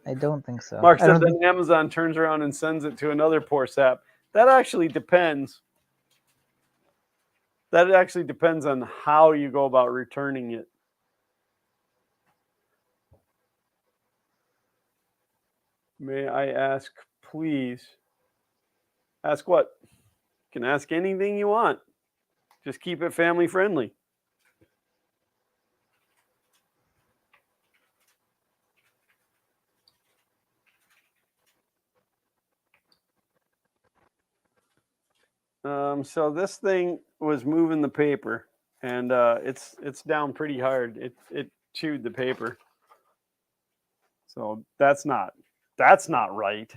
Mark said that Amazon turns around and sends it to another poor sap. That actually depends. That actually depends on how you go about returning it. May I ask, please? Ask what? You can ask anything you want. Just keep it family friendly. So this thing was moving the paper, and it's down pretty hard. It chewed the paper. So that's not right.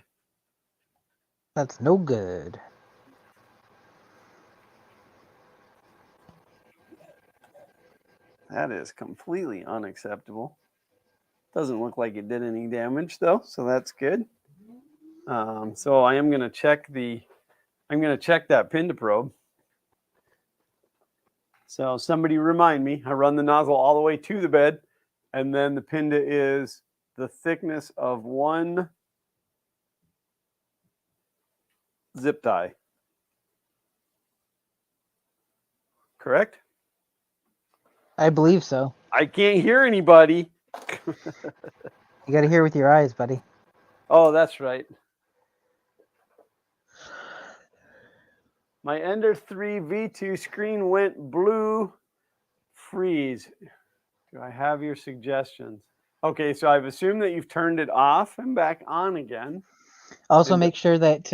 That's no good. That is completely unacceptable. Doesn't look like it did any damage though, so that's good. So I am going to check that pin to probe. So somebody remind me, I run the nozzle all the way to the bed, and then the pinda is the thickness of one zip tie. Correct? I believe so. I can't hear anybody. You got to hear with your eyes, buddy. Oh, that's right. My Ender 3 V2 screen went blue. Freeze. Do I have your suggestions? Okay, so I've assumed that you've turned it off and back on again. Also, And make sure that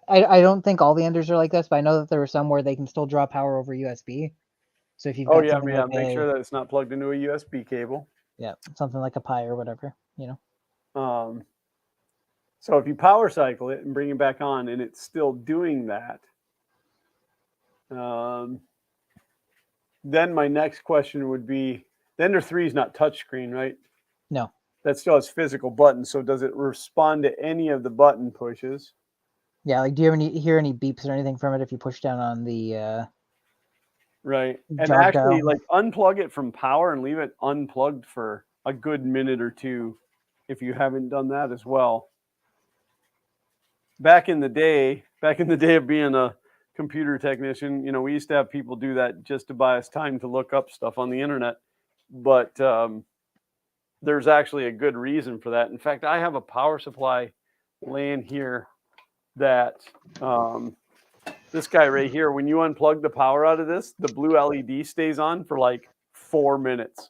I don't think all the enders are like this, but I know that there are some where they can still draw power over USB. So if you've oh got yeah, something yeah, like make sure that it's not plugged into a USB cable. something like a Pi or whatever, So if you power cycle it and bring it back on, and it's still doing that, then my next question would be: the Ender 3 is not touchscreen, right? No. That still has physical buttons. So does it respond to any of the button pushes? Yeah, like do you ever hear any beeps or anything from it if you push down on the Right. And jog actually, dial? like, unplug it from power and leave it unplugged for a good minute or two if you haven't done that as well. Back in the day of being a computer technician, we used to have people do that just to buy us time to look up stuff on the internet. But there's actually a good reason for that. In fact, I have a power supply laying here that this guy right here, when you unplug the power out of this, the blue LED stays on for like 4 minutes.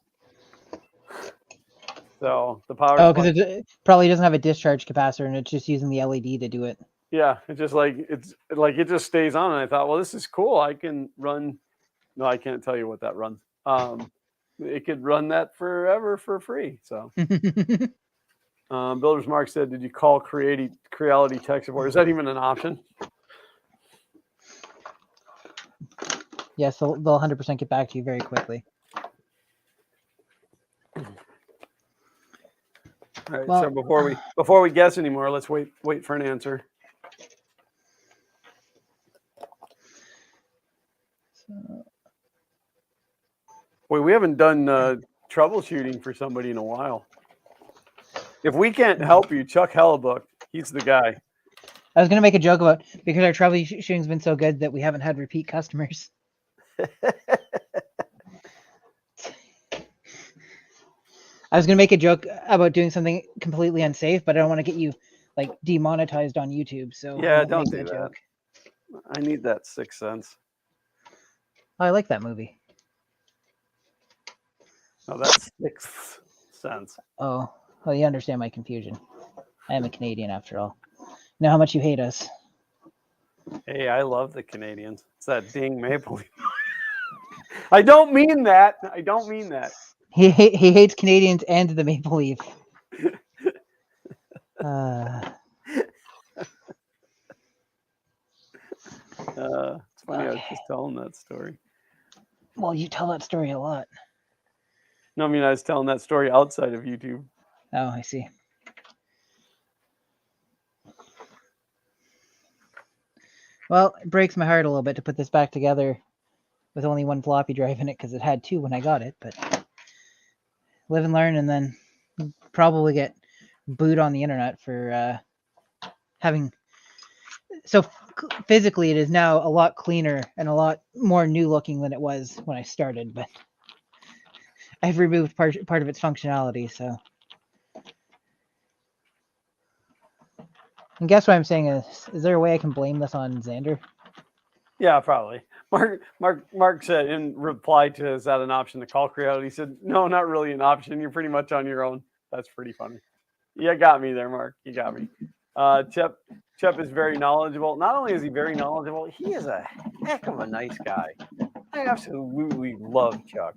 So the power. Oh, because it probably doesn't have a discharge capacitor and it's just using the LED to do it. Yeah, it just stays on. And I thought, well, this is cool. I can run. No, I can't tell you what that runs. It could run that forever for free. So Builder's Mark said, did you call Creality tech support? Is that even an option? Yes, they'll 100% get back to you very quickly. All right. Well, So before we guess anymore, let's wait for an answer. Wait, we haven't done troubleshooting for somebody in a while. If we can't help you, Chuck Hellebuck, he's the guy. I was going to make a joke about because our troubleshooting's been so good that we haven't had repeat customers. I was going to make a joke about doing something completely unsafe, but I don't want to get you like demonetized on YouTube. So yeah, don't do that. Joke. I need that Sixth Sense. Oh, I like that movie. Oh, that's Sixth Sense. Oh, well, you understand my confusion. I am a Canadian after all. You know how much you hate us. Hey, I love the Canadians. It's that ding Maple Leaf. I don't mean that. I don't mean that. He hates Canadians and the Maple Leaf. It's funny. I was just telling that story. Well, you tell that story a lot. No, I mean, I was telling that story outside of YouTube. Oh, I see. Well, it breaks my heart a little bit to put this back together with only one floppy drive in it because it had two when I got it, but live and learn, and then probably get booed on the internet for having... So physically it is now a lot cleaner and a lot more new looking than it was when I started, but I've removed part of its functionality, so... And guess what I'm saying is there a way I can blame this on Xander? Yeah, probably. Mark said in reply to, is that an option to call Creality? He said, no, not really an option. You're pretty much on your own. That's pretty funny. You got me there, Mark. You got me. Chep is very knowledgeable. Not only is he very knowledgeable, he is a heck of a nice guy. I absolutely love Chuck.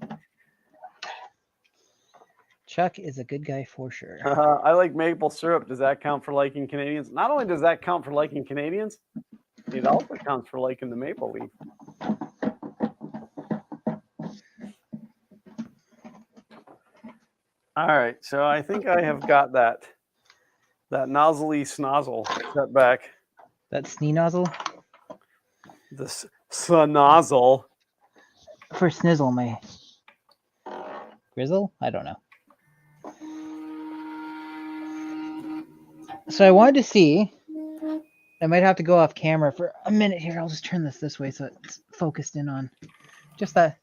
Chuck is a good guy for sure. I like maple syrup. Does that count for liking Canadians? Not only does that count for liking Canadians, it also counts for liking the maple leaf. All right, so I think I have got that nozzly snozzle set back. That snee nozzle? The snozzle. For snizzle, my grizzle? I don't know. So I wanted to see, I might have to go off camera for a minute here. I'll just turn this way so it's focused in on just the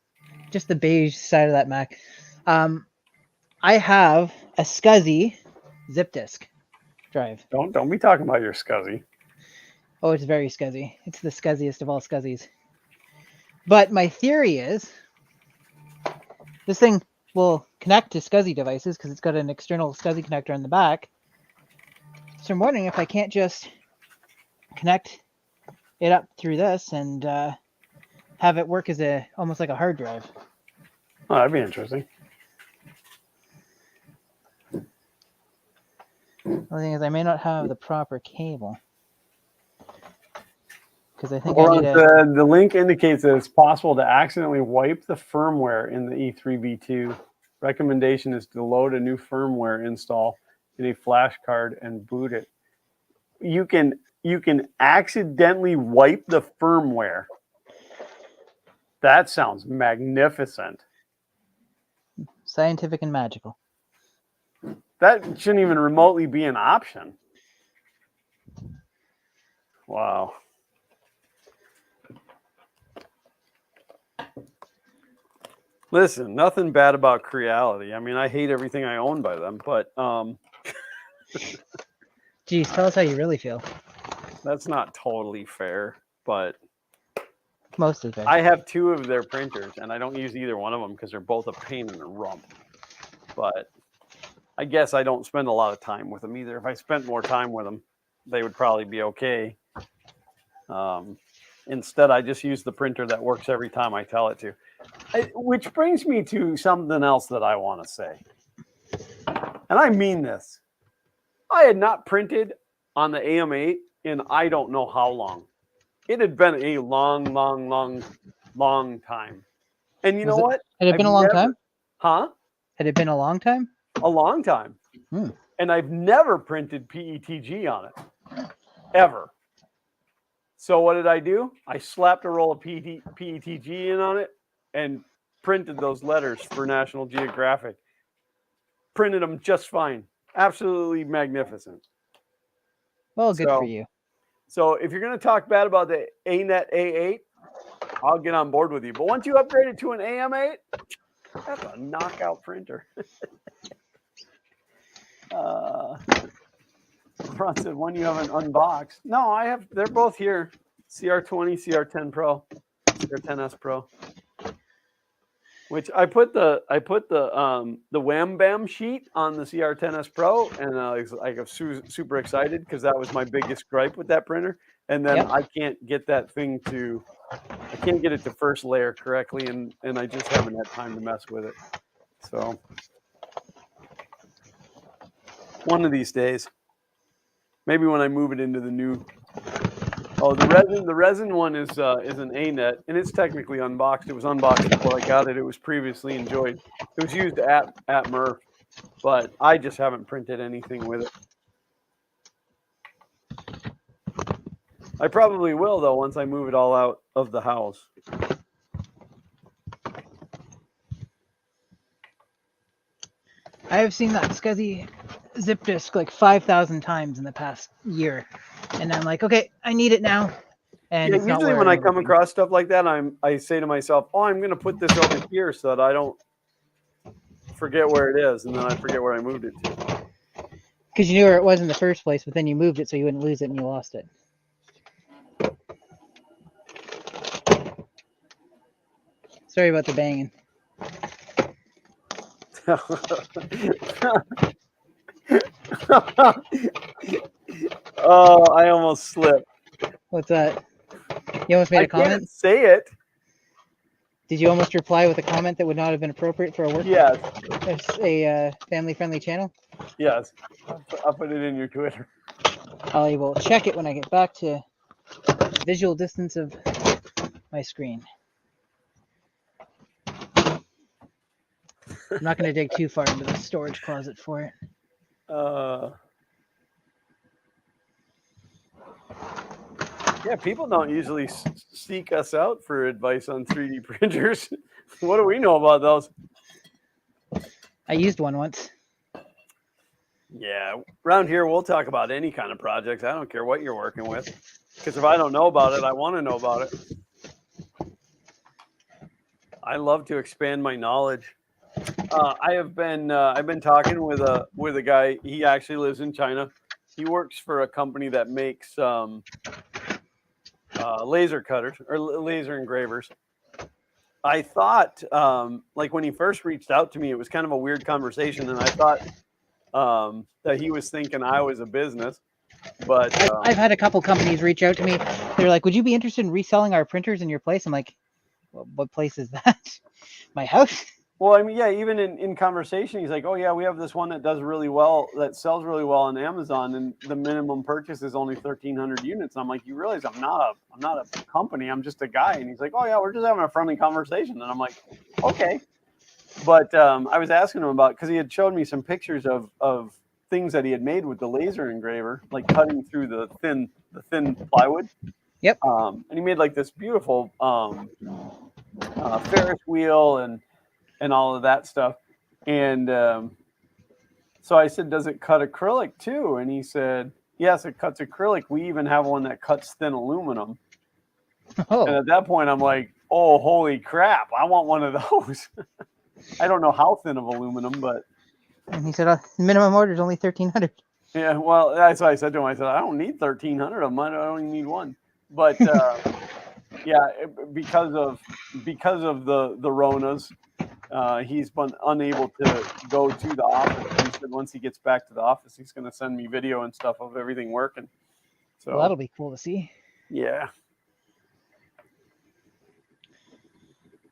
beige side of that Mac. I have a SCSI zip disk drive. Don't be talking about your SCSI. Oh, it's very SCSI. It's the SCSIest of all SCSIs. But my theory is this thing will connect to SCSI devices because it's got an external SCSI connector on the back. So I'm wondering if I can't just connect it up through this and have it work as almost like a hard drive. Oh, that'd be interesting. The thing is, I may not have the proper cable. Because I think the link indicates that it's possible to accidentally wipe the firmware in the E3V2. Recommendation is to load a new firmware install in a flash card and boot it. You can accidentally wipe the firmware. That sounds magnificent. Scientific and magical. That shouldn't even remotely be an option. Wow. Listen, nothing bad about Creality. I mean, I hate everything I own by them, but Geez, tell us how you really feel. that's not totally fair, but Mostly fair. I have 2 of their printers, and I don't use either one of them because they're both a pain in the rump. But I guess I don't spend a lot of time with them either. If I spent more time with them, they would probably be okay. Instead, I just use the printer that works every time I tell it to. Which brings me to something else that I want to say. And I mean this. I had not printed on the AM8 in I don't know how long. It had been a long time. And you know what? Had it been a long time? Huh? Had it been a long time? A long time. And I've never printed PETG on it. Ever. So what did I do? I slapped a roll of PETG in on it and printed those letters for National Geographic. Printed them just fine. Absolutely magnificent. Well, good for you. So if you're going to talk bad about the ANET A8, I'll get on board with you. But once you upgrade it to an AM8, that's a knockout printer. Ron said, one you haven't unboxed. No, I have. They're both here. CR20, CR10 Pro, CR10S Pro. Which I put the Wham Bam sheet on the CR10S Pro, and I was super excited because that was my biggest gripe with that printer. And then I can't get that thing I can't get it to first layer correctly, and I just haven't had time to mess with it. So one of these days, maybe when I move it into the new. Oh, the resin one is an ANET, and it's technically unboxed. It was unboxed before I got it. It was previously enjoyed. It was used at Murph, but I just haven't printed anything with it. I probably will, though, once I move it all out of the house. I have seen that SCSI zip disk like 5,000 times in the past year. And I'm like, okay, I need it now. And yeah, usually when I come across stuff like that, I say to myself, oh, I'm going to put this over here so that I don't forget where it is. And then I forget where I moved it to. Because you knew where it was in the first place, but then you moved it so you wouldn't lose it and you lost it. Sorry about the banging. Oh, I almost slipped. What's that? You almost made a comment? I can't say it. Did you almost reply with a comment that would not have been appropriate for a work? Yes. A family-friendly channel? Yes. I'll put it in your Twitter. I will check it when I get back to visual distance of my screen. I'm not going to dig too far into the storage closet for it. Yeah, people don't usually seek us out for advice on 3D printers. What do we know about those? I used one once. Yeah, around here we'll talk about any kind of projects. I don't care what you're working with, because if I don't know about it, I want to know about it. I love to expand my knowledge. I've been talking with a guy. He actually lives in China. He works for a company that makes laser cutters or laser engravers. I thought, like when he first reached out to me, it was kind of a weird conversation, and I thought that he was thinking I was a business. But I've had a couple companies reach out to me. They're like, "Would you be interested in reselling our printers in your place?" I'm like, "What place is that? My house?" well, I mean, yeah, even in conversation, he's like, "Oh yeah, we have this one that does really well, that sells really well on Amazon, and the minimum purchase is only 1,300 units." And I'm like, "You realize I'm not a company. I'm just a guy." And he's like, "Oh yeah, we're just having a friendly conversation." And I'm like, "Okay." But I was asking him about, because he had showed me some pictures of things that he had made with the laser engraver, like cutting through the thin plywood. Yep. And he made like this beautiful Ferris wheel and all of that stuff. And so I said, "Does it cut acrylic too?" And he said, "Yes, it cuts acrylic. We even have one that cuts thin aluminum." And Oh, at that point, I'm like, "Oh, holy crap! I want one of those." I don't know how thin of aluminum, but and he said, "Minimum order is only 1,300." yeah, well, that's what I said to him. I said, "I don't need 1,300 of them. I don't even need one." But yeah, because of the Ronas, he's been unable to go to the office. He said once he gets back to the office, he's going to send me video and stuff of everything working. So Well, that'll be cool to see. yeah,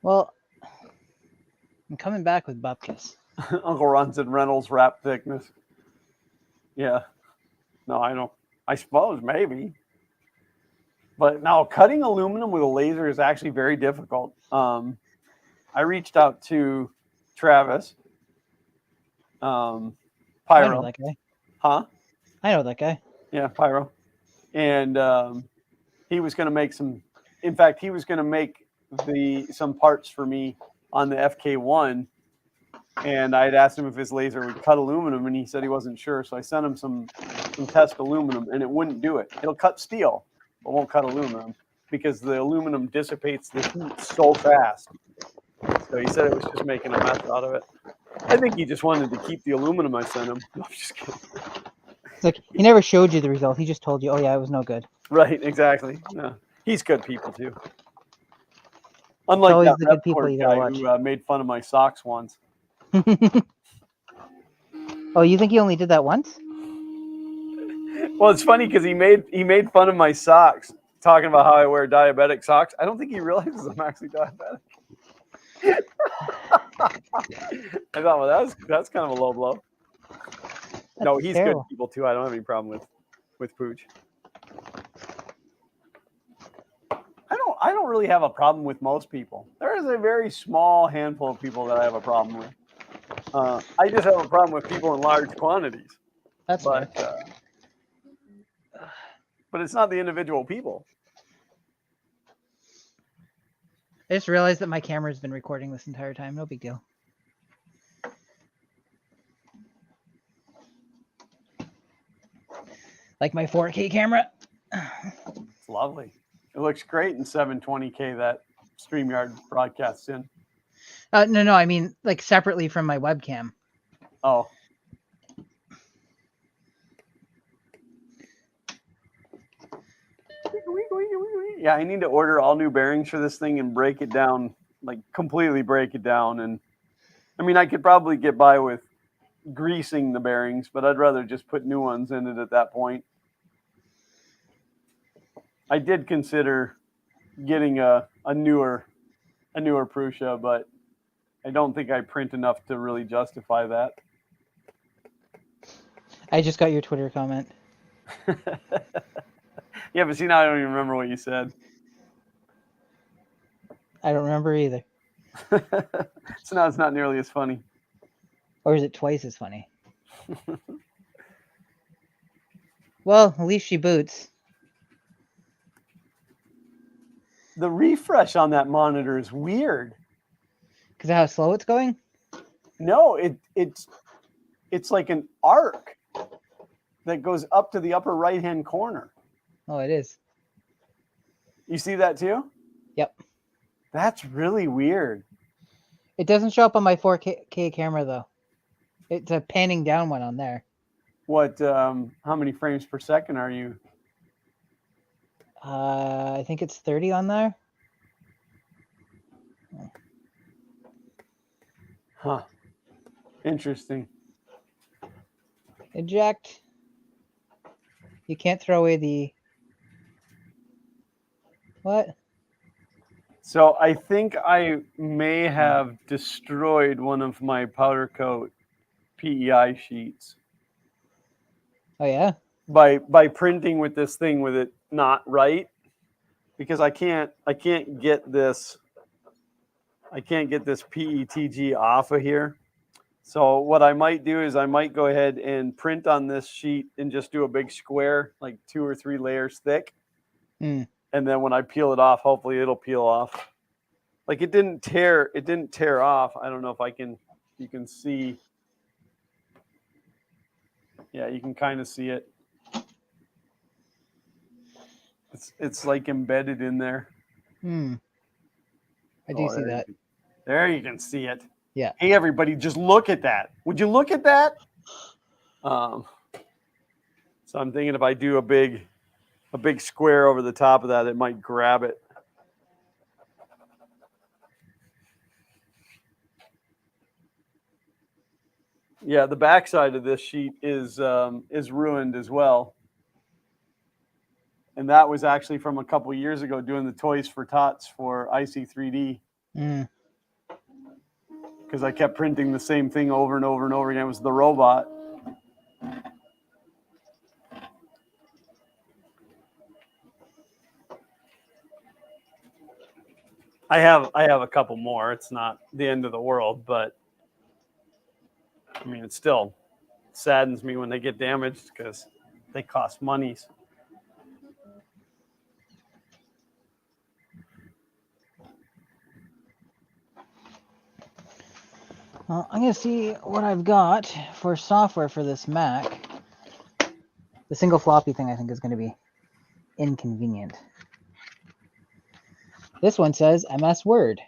Well, I'm coming back with bupkis. Uncle Ron said Reynolds wrap thickness. Yeah, no, I don't. I suppose maybe. But now cutting aluminum with a laser is actually very difficult. I reached out to Travis, I know Pyro, that guy. huh? I know that guy. Yeah, Pyro, and he was going to make some. In fact, he was going to make some parts for me on the FK1, and I had asked him if his laser would cut aluminum, and he said he wasn't sure. So I sent him some test aluminum, and it wouldn't do it. It'll cut steel, but won't cut aluminum because the aluminum dissipates the heat so fast. So he said it was just making a mess out of it. I think he just wanted to keep the aluminum I sent him. No, I'm just kidding. It's like he never showed you the result. He just told you, "Oh yeah, it was no good." Right, exactly. No, he's good people too. It's Unlike always that the good people Repcord you gotta guy watch. who made fun of my socks once. Oh, you think he only did that once? Well, it's funny because he made fun of my socks, talking about how I wear diabetic socks. I don't think he realizes I'm actually diabetic. I thought, well, that's kind of a low blow. No, he's terrible. good people too. I don't have any problem with Pooch. I don't really have a problem with most people. There is a very small handful of people that I have a problem with. I just have a problem with people in large quantities. That's fair. But it's not the individual people. I just realized that my camera's been recording this entire time. No big deal. Like my 4K camera. It's lovely. It looks great in 720K that StreamYard broadcasts in. No, I mean like separately from my webcam. Oh. Yeah, I need to order all new bearings for this thing and break it down, like completely break it down. And I mean, I could probably get by with greasing the bearings, but I'd rather just put new ones in it at that point. I did consider getting a newer Prusa, but I don't think I print enough to really justify that. I just got your Twitter comment. Yeah, but see, now I don't even remember what you said. I don't remember either. So now it's not nearly as funny. Or is it twice as funny? Well, at least she boots. The refresh on that monitor is weird. Because of how slow it's going? No, it's like an arc that goes up to the upper right-hand corner. Oh, it is. You see that too? Yep. That's really weird. It doesn't show up on my 4K camera, though. It's a panning down one on there. What, how many frames per second are you? I think it's 30 on there. Huh. Interesting. Eject. You can't throw away the... What? So I think I may have destroyed one of my powder coat PEI sheets Oh, yeah? by printing with this thing with it not right, because I can't get this PETG off of here. So what I might do is I might go ahead and print on this sheet and just do a big square, like 2 or 3 layers thick. Mm. And then when I peel it off, hopefully it'll peel off. Like it didn't tear off. I don't know if you can see. Yeah, you can kind of see it. It's like embedded in there. I do see that. There you can see it. Yeah. Hey everybody, just look at that. Would you look at that? So I'm thinking if I do a big square over the top of that, it might grab it. Yeah, the backside of this sheet is ruined as well. And that was actually from a couple years ago doing the Toys for Tots for IC3D. Because I kept printing the same thing over and over and over again. It was the robot. I have a couple more. It's not the end of the world, but I mean, it still saddens me when they get damaged because they cost monies. Well, I'm going to see what I've got for software for this Mac. The single floppy thing I think is going to be inconvenient. This one says MS Word.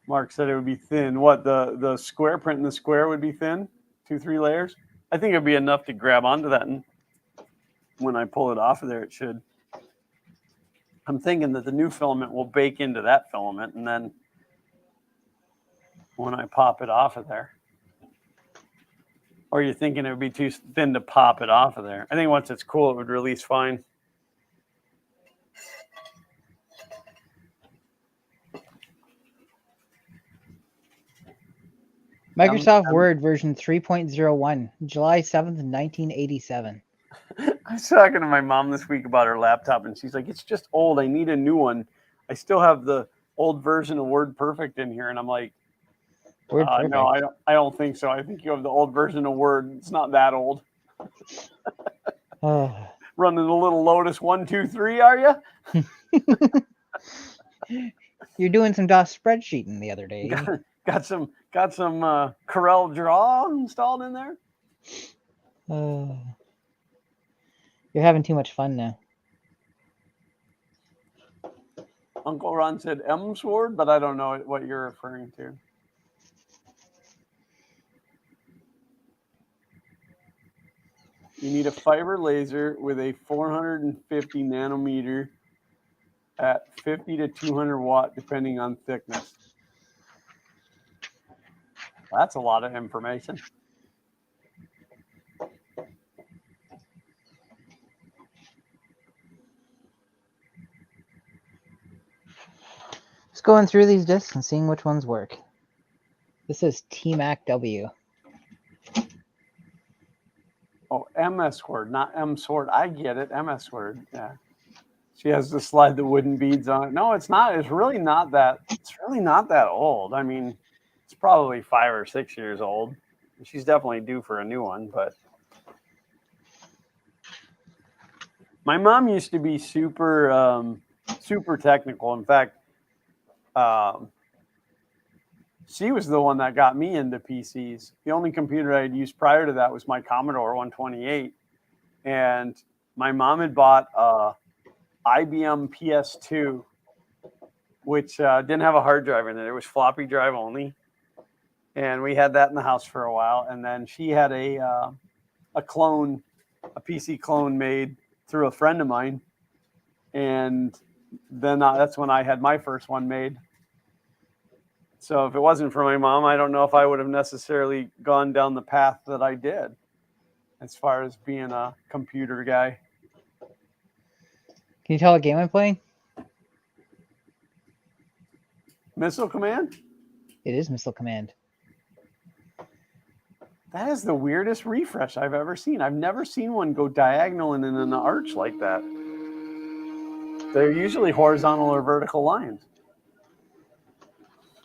Mark said it would be thin. What, the square, print in the square would be thin? 2-3 layers? I think it'd be enough to grab onto that, and when I pull it off of there, it should. I'm thinking that the new filament will bake into that filament, and then when I pop it off of there. Or you're thinking it would be too thin to pop it off of there? I think once it's cool, it would release fine. Microsoft Word version 3.01, July 7th, 1987. I was talking to my mom this week about her laptop, and she's like, it's just old. I need a new one. I still have the old version of Word Perfect in here. And I'm like, no, I don't think so. I think you have the old version of Word. It's not that old. Running a little Lotus 1-2-3, are you? You're doing some DOS spreadsheeting the other day. Got some Corel Draw installed in there. You're having too much fun now. Uncle Ron said M Sword, but I don't know what you're referring to. You need a fiber laser with a 450 nanometer at 50 to 200 watt, depending on thickness. That's a lot of information. Just going through these discs and seeing which ones work. This is T-Mac W. Oh, MS Word, not M Sword. I get it. MS Word. Yeah. She has to slide the wooden beads on it. No, it's not. It's really not that. It's really not that old. I mean, it's probably 5 or 6 years old. She's definitely due for a new one. But my mom used to be super technical. In fact, she was the one that got me into PCs. The only computer I had used prior to that was my Commodore 128. And my mom had bought IBM PS2, which didn't have a hard drive in it. It was floppy drive only. And we had that in the house for a while. And then she had a PC clone made through a friend of mine. And then that's when I had my first one made. So if it wasn't for my mom, I don't know if I would have necessarily gone down the path that I did. as far as being a computer guy. Can you tell what game I'm playing? Missile Command? It is Missile Command. That is the weirdest refresh I've ever seen. I've never seen one go diagonal and in an arch like that. They're usually horizontal or vertical lines.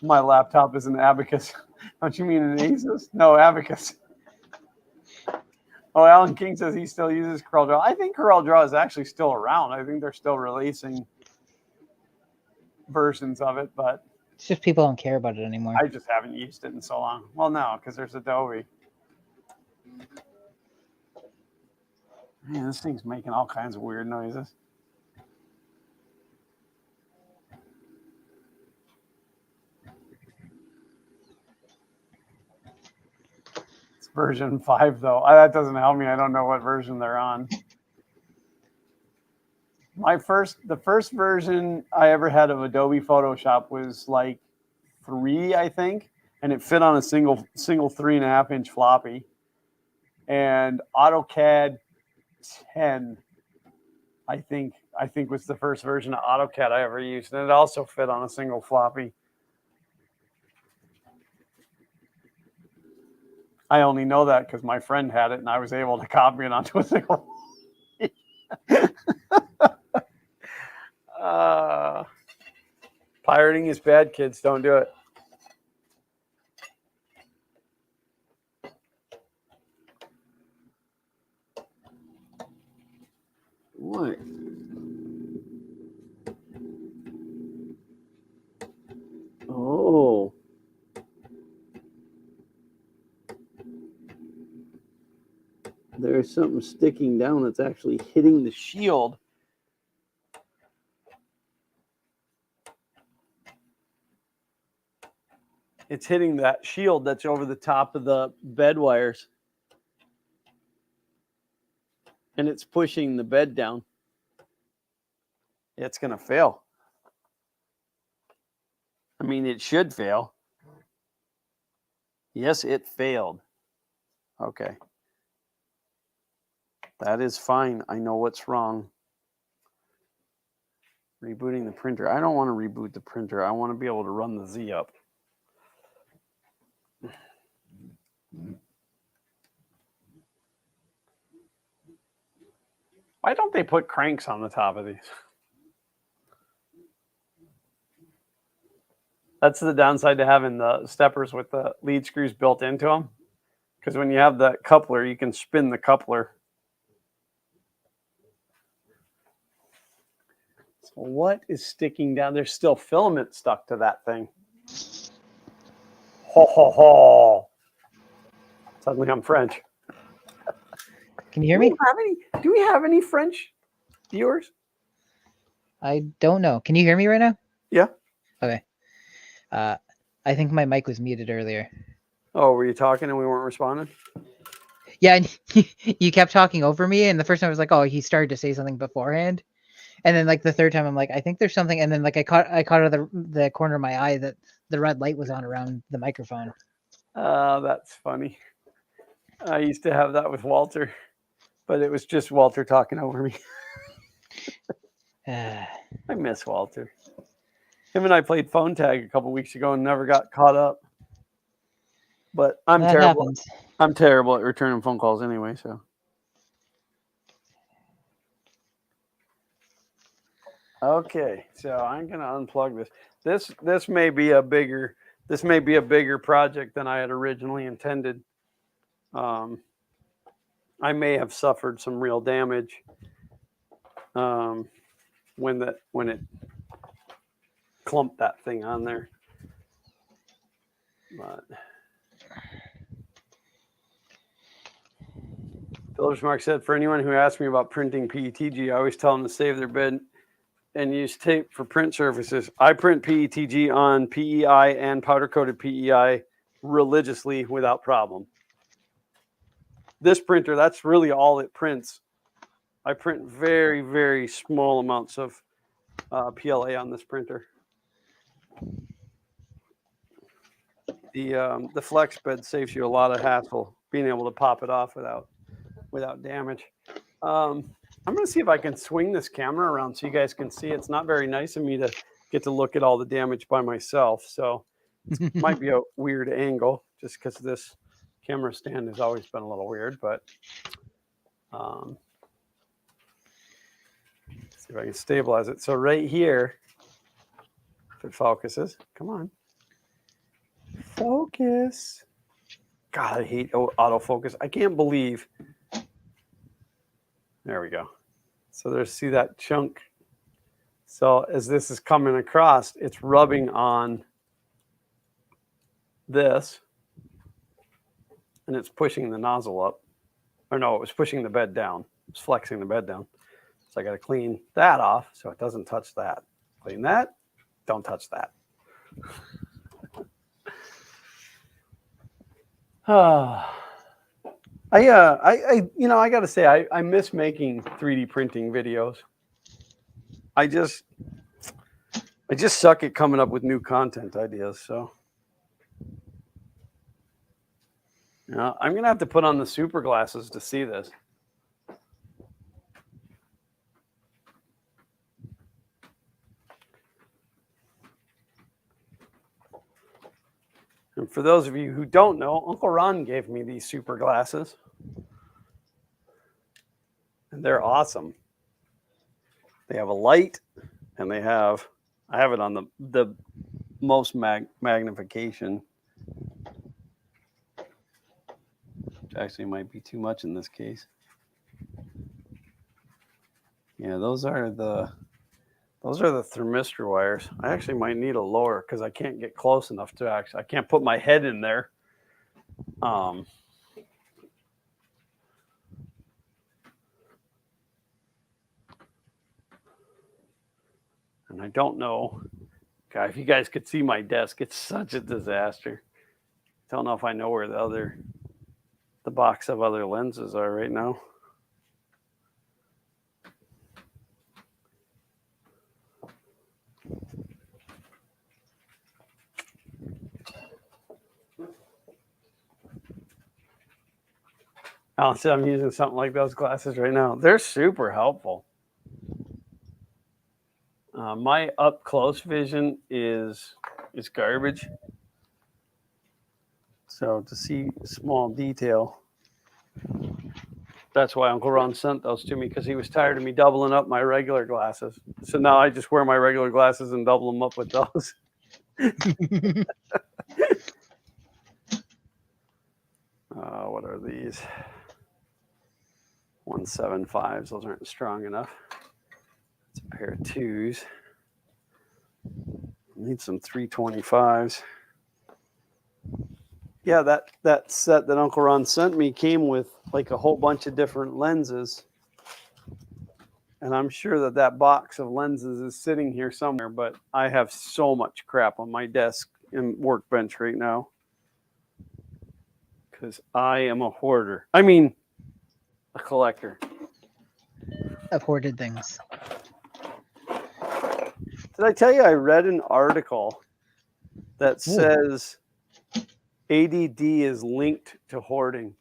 My laptop is an Abacus. Don't you mean an Asus? No, Abacus. Oh, Alan King says he still uses CorelDRAW. I think CorelDRAW is actually still around. I think they're still releasing versions of it, but It's just people don't care about it anymore. I just haven't used it in so long. Well, no, because there's Adobe. Man, this thing's making all kinds of weird noises. It's version 5, though. That doesn't help me. I don't know what version they're on. The first version I ever had of Adobe Photoshop was like 3, I think, and it fit on a single 3.5-inch floppy. And AutoCAD 10, I think was the first version of AutoCAD I ever used, and it also fit on a single floppy. I only know that because my friend had it, and I was able to copy it onto a single. Pirating is bad, kids. Don't do it. What? Oh. There's something sticking down that's actually hitting the shield. It's hitting that shield that's over the top of the bed wires. And it's pushing the bed down. It's going to fail. I mean, it should fail. Yes, it failed. Okay. That is fine. I know what's wrong. Rebooting the printer. I don't want to reboot the printer. I want to be able to run the Z up. Why don't they put cranks on the top of these? That's the downside to having the steppers with the lead screws built into them. Because when you have that coupler, you can spin the coupler. So what is sticking down? There's still filament stuck to that thing. Ho, ho, ho. Suddenly I'm French. Can you hear me? Do we have any French viewers? I don't know. Can you hear me right now? Yeah. Okay. I think my mic was muted earlier. Oh, were you talking and we weren't responding? Yeah, and you kept talking over me, and the first time I was like, oh, he started to say something beforehand. And then like the third time I'm like, I think there's something, and then like I caught out of the corner of my eye that the red light was on around the microphone. That's funny. I used to have that with Walter, but it was just Walter talking over me. I miss Walter. Him and I played phone tag a couple weeks ago and never got caught up. But I'm That terrible. happens. I'm terrible at returning phone calls anyway, so. Okay, so I'm gonna unplug this. This may be a bigger project than I had originally intended. I may have suffered some real damage when it clumped that thing on there. But Phillips Mark said, for anyone who asks me about printing PETG, I always tell them to save their bed and use tape for print surfaces. I print PETG on PEI and powder-coated PEI religiously without problem. This printer, that's really all it prints. I print very, very small amounts of PLA on this printer. The flex bed saves you a lot of hassle being able to pop it off without without damage. I'm going to see if I can swing this camera around so you guys can see. It's not very nice of me to get to look at all the damage by myself. So it might be a weird angle just because this camera stand has always been a little weird, but see if I can stabilize it. So right here, if it focuses, come on. Focus. God, I hate autofocus. I can't believe. There we go. So there's, see that chunk? So as this is coming across, it's rubbing on this and it's pushing the nozzle up. Or no, it was pushing the bed down. It's flexing the bed down. So I got to clean that off so it doesn't touch that. Clean that. Don't touch that. I got to say, I miss making 3D printing videos. I just suck at coming up with new content ideas. So, I'm going to have to put on the super glasses to see this. And for those of you who don't know, Uncle Ron gave me these super glasses. And they're awesome. They have a light and I have it on the most magnification. Which actually might be too much in this case. Yeah, those are the thermistor wires. I actually might need a lower because I can't get close enough to I can't put my head in there. And I don't know, God, if you guys could see my desk, it's such a disaster. Don't know if I know where the box of other lenses are right now. Honestly, I'm using something like those glasses right now. They're super helpful. My up close vision is garbage. So to see small detail, that's why Uncle Ron sent those to me, because he was tired of me doubling up my regular glasses. So now I just wear my regular glasses and double them up with those. What are these? 175s. Those aren't strong enough. It's a pair of 2s. Need some 325s. Yeah, that set that Uncle Ron sent me came with like a whole bunch of different lenses. And I'm sure that box of lenses is sitting here somewhere, but I have so much crap on my desk and workbench right now. Because I am a hoarder. I mean, a collector. Of hoarded things. Did I tell you I read an article that says ADD is linked to hoarding?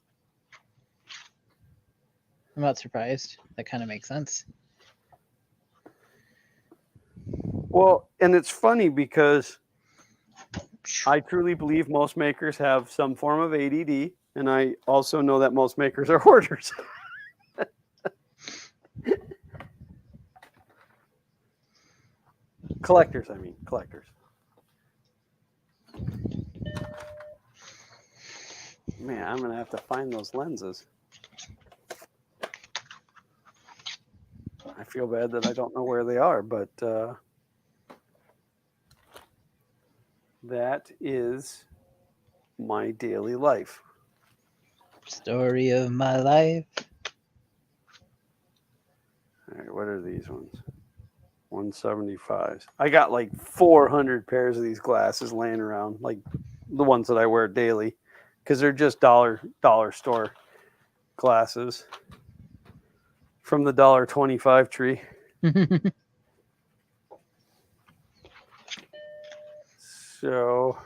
I'm not surprised. That kind of makes sense. Well, and it's funny because I truly believe most makers have some form of ADD, and I also know that most makers are hoarders. Collectors, I mean, collectors. Man, I'm going to have to find those lenses. I feel bad that I don't know where they are, but that is my daily life. Story of my life. All right, what are these ones? 175s. I got like 400 pairs of these glasses laying around, like the ones that I wear daily, because they're just dollar store glasses from the $1.25 tree. So,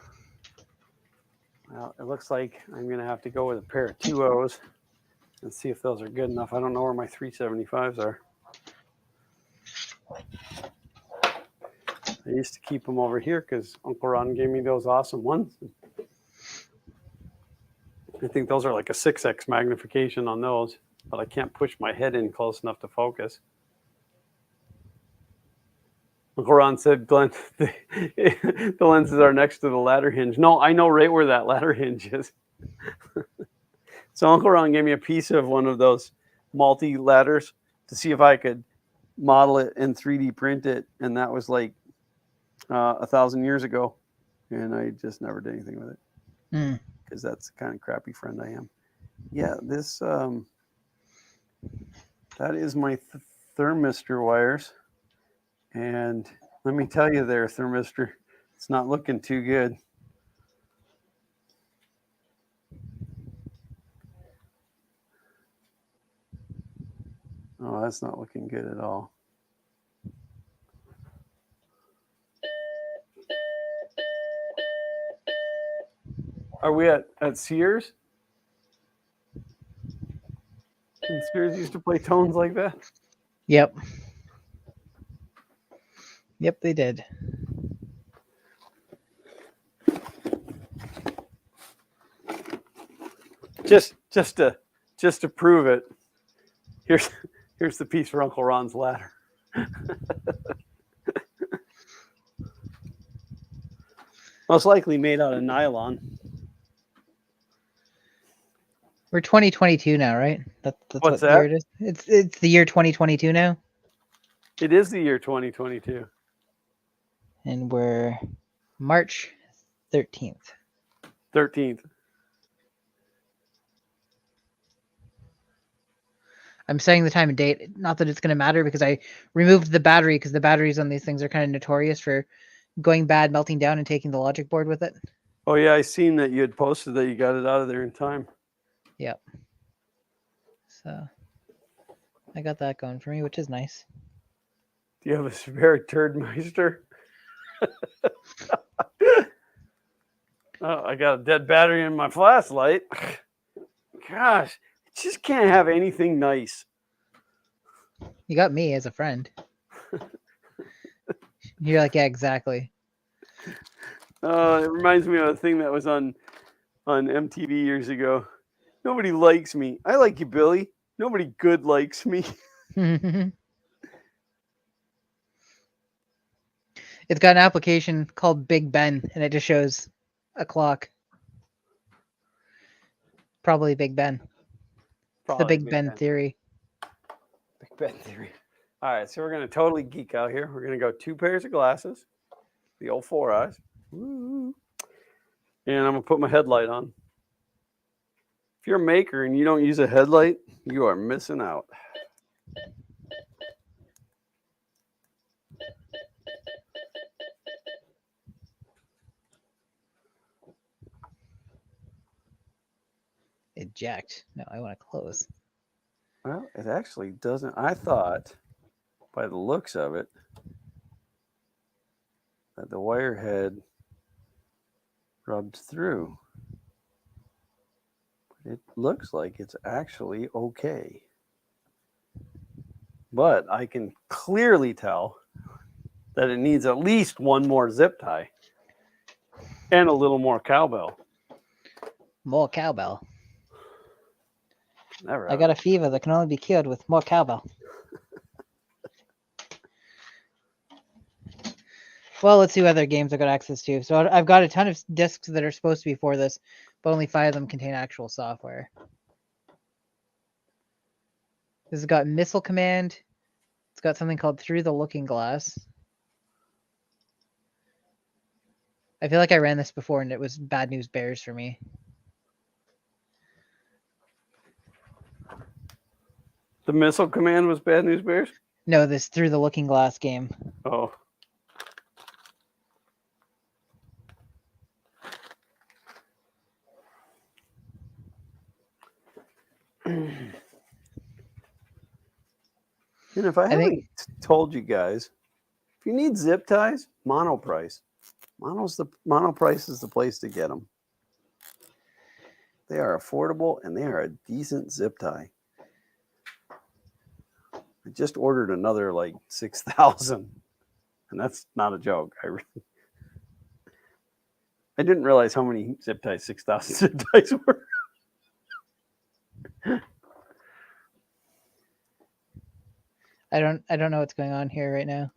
well, it looks like I'm going to have to go with a pair of 2.0s. Let's see if those are good enough. I don't know where my 375s are. I used to keep them over here because Uncle Ron gave me those awesome ones. I think those are like a 6x magnification on those, but I can't push my head in close enough to focus. Uncle Ron said, Glenn, the lenses are next to the ladder hinge. No, I know right where that ladder hinge is. So Uncle Ron gave me a piece of one of those multi-ladders to see if I could model it and 3D print it. And that was like 1,000 years ago. And I just never did anything with it. Because that's the kind of crappy friend I am. Yeah, this, that is my thermistor wires. And let me tell you there, thermistor, it's not looking too good. Oh, that's not looking good at all. Are we at Sears? And Sears used to play tones like that? Yep. Yep, they did. Just to prove it, here's the piece for Uncle Ron's ladder. Most likely made out of nylon. We're 2022 now, right? That's What's what year it is. It's the year 2022 now. It is the year 2022. And we're March 13th. 13th. I'm saying the time and date. Not that it's going to matter because I removed the battery because the batteries on these things are kind of notorious for going bad, melting down, and taking the logic board with it. Oh, yeah, I seen that you had posted that you got it out of there in time. Yep. So I got that going for me, which is nice. Do you have a spare Turdmeister? Oh, I got a dead battery in my flashlight. Gosh, just can't have anything nice. You got me as a friend. You're like, yeah, exactly. It reminds me of a thing that was on MTV years ago. Nobody likes me. I like you, Billy. Nobody good likes me. It's got an application called Big Ben, and it just shows a clock. Probably Big Ben. Probably the Big Ben theory. Big Ben theory. All right, so we're going to totally geek out here. We're going to go 2 pairs of glasses, the old 4 eyes. Woo. And I'm going to put my headlight on. If you're a maker and you don't use a headlight, you are missing out. Eject. No, I want to close. Well, it actually doesn't. I thought, by the looks of it, that the wire head rubbed through. It looks like it's actually okay. But I can clearly tell that it needs at least one more zip tie and a little more cowbell. More cowbell. Never. I got a fever that can only be cured with more cowbell. Well, let's see what other games I got access to. So I've got a ton of discs that are supposed to be for this, but only 5 of them contain actual software. This has got Missile Command. It's got something called Through the Looking Glass. I feel like I ran this before and it was bad news bears for me. The Missile Command was Bad News Bears? No, this Through the Looking Glass game. Oh. And if I haven't told you guys, if you need zip ties, Monoprice. Monoprice is the place to get them. They are affordable and they are a decent zip tie. I just ordered another like 6,000, and that's not a joke. I didn't realize how many zip ties 6,000 zip ties were. I don't know what's going on here right now.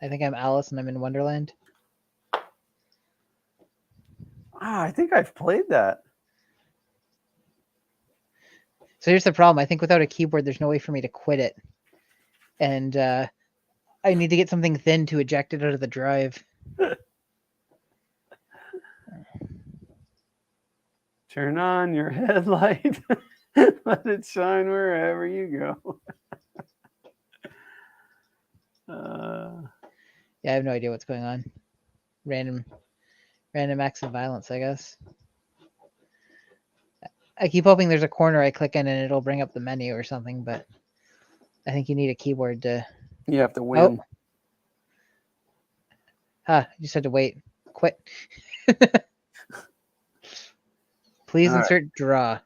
I think I'm Alice and I'm in Wonderland. I think I've played that. So here's the problem. I think without a keyboard, there's no way for me to quit it. And I need to get something thin to eject it out of the drive. Turn on your headlight. Let it shine wherever you go. Yeah, I have no idea what's going on. Random acts of violence, I guess. I keep hoping there's a corner I click in and it'll bring up the menu or something, but I think you need a keyboard to... You have to win. You just had to wait. Quit. Please insert draw.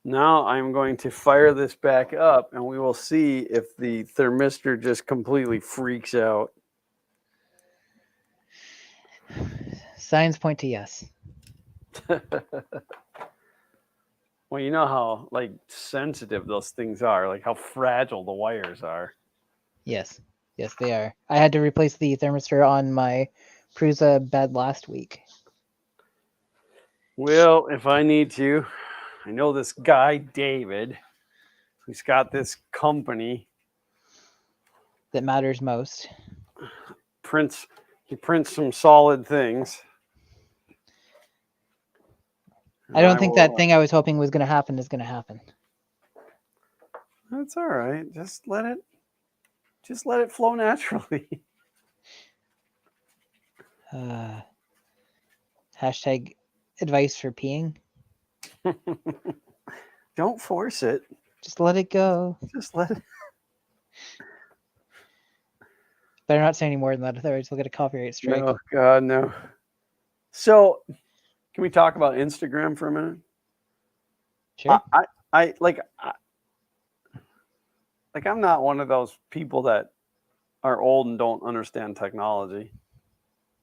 Now I'm going to fire this back up and we will see if the thermistor just completely freaks out. Signs point to yes. Well, you know how like sensitive those things are, like how fragile the wires are. Yes. Yes, they are. I had to replace the thermistor on my Prusa bed last week. Well, if I need to, I know this guy, David, who's got this company that matters most. He prints some solid things. I don't think that thing I was hoping was going to happen is going to happen. That's all right. Just let it flow naturally. Hashtag advice for peeing. Don't force it. Just let it go. Just let it. Better not say any more than that, otherwise we'll get a copyright strike. Oh God, no. So, can we talk about Instagram for a minute? Sure. I'm not one of those people that are old and don't understand technology.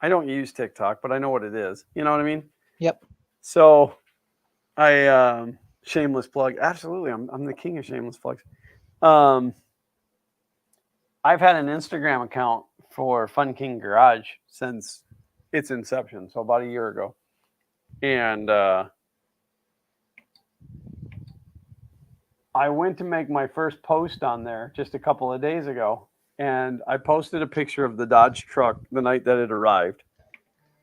I don't use TikTok, but I know what it is. You know what I mean? Yep. So, shameless plug. Absolutely, I'm the king of shameless plugs. I've had an Instagram account for Fkg Garage since its inception, so about a year ago. And I went to make my first post on there just a couple of days ago, and I posted a picture of the Dodge truck the night that it arrived.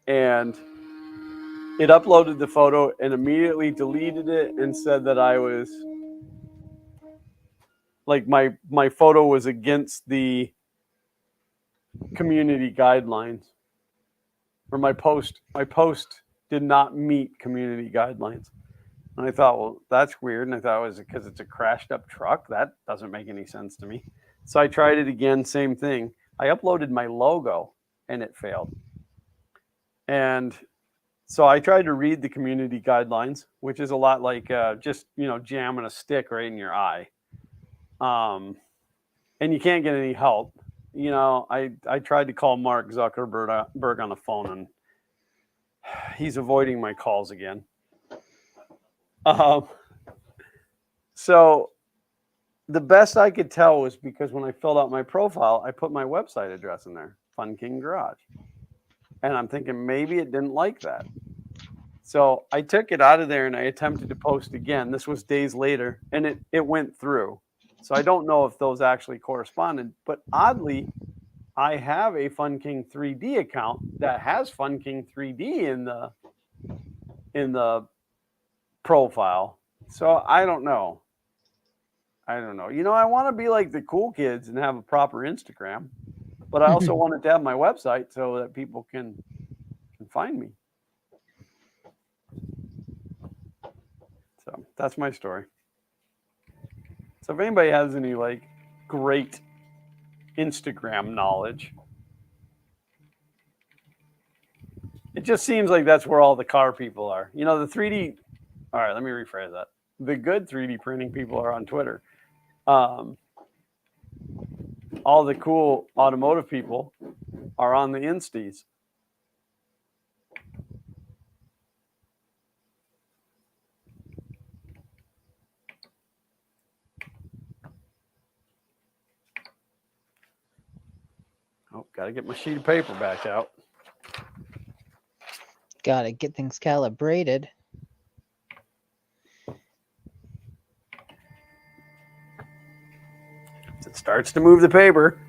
And it uploaded the photo and immediately deleted it and said that I was like my photo was against the community guidelines, or my post did not meet community guidelines. And I thought, well, that's weird. And I thought it was because it's a crashed up truck. That doesn't make any sense to me. So I tried it again, same thing. I uploaded my logo and it failed. And so I tried to read the community guidelines, which is a lot like just, jamming a stick right in your eye. And you can't get any help. I tried to call Mark Zuckerberg on the phone, and he's avoiding my calls again. So the best I could tell was because when I filled out my profile, I put my website address in there, Fkg Garage. And I'm thinking maybe it didn't like that. So I took it out of there and I attempted to post again. This was days later, and it went through. So I don't know if those actually corresponded, but oddly, I have a Fkg 3D account that has Fkg 3D in the profile. So I don't know. I want to be like the cool kids and have a proper Instagram, but I also wanted to have my website so that people can find me. So that's my story. So if anybody has any great Instagram knowledge, it just seems like that's where all the car people are. The 3D. All right, let me rephrase that. The good 3D printing people are on Twitter. all the cool automotive people are on the insties. Oh, got to get my sheet of paper back out. Gotta get things calibrated. If it starts to move the paper,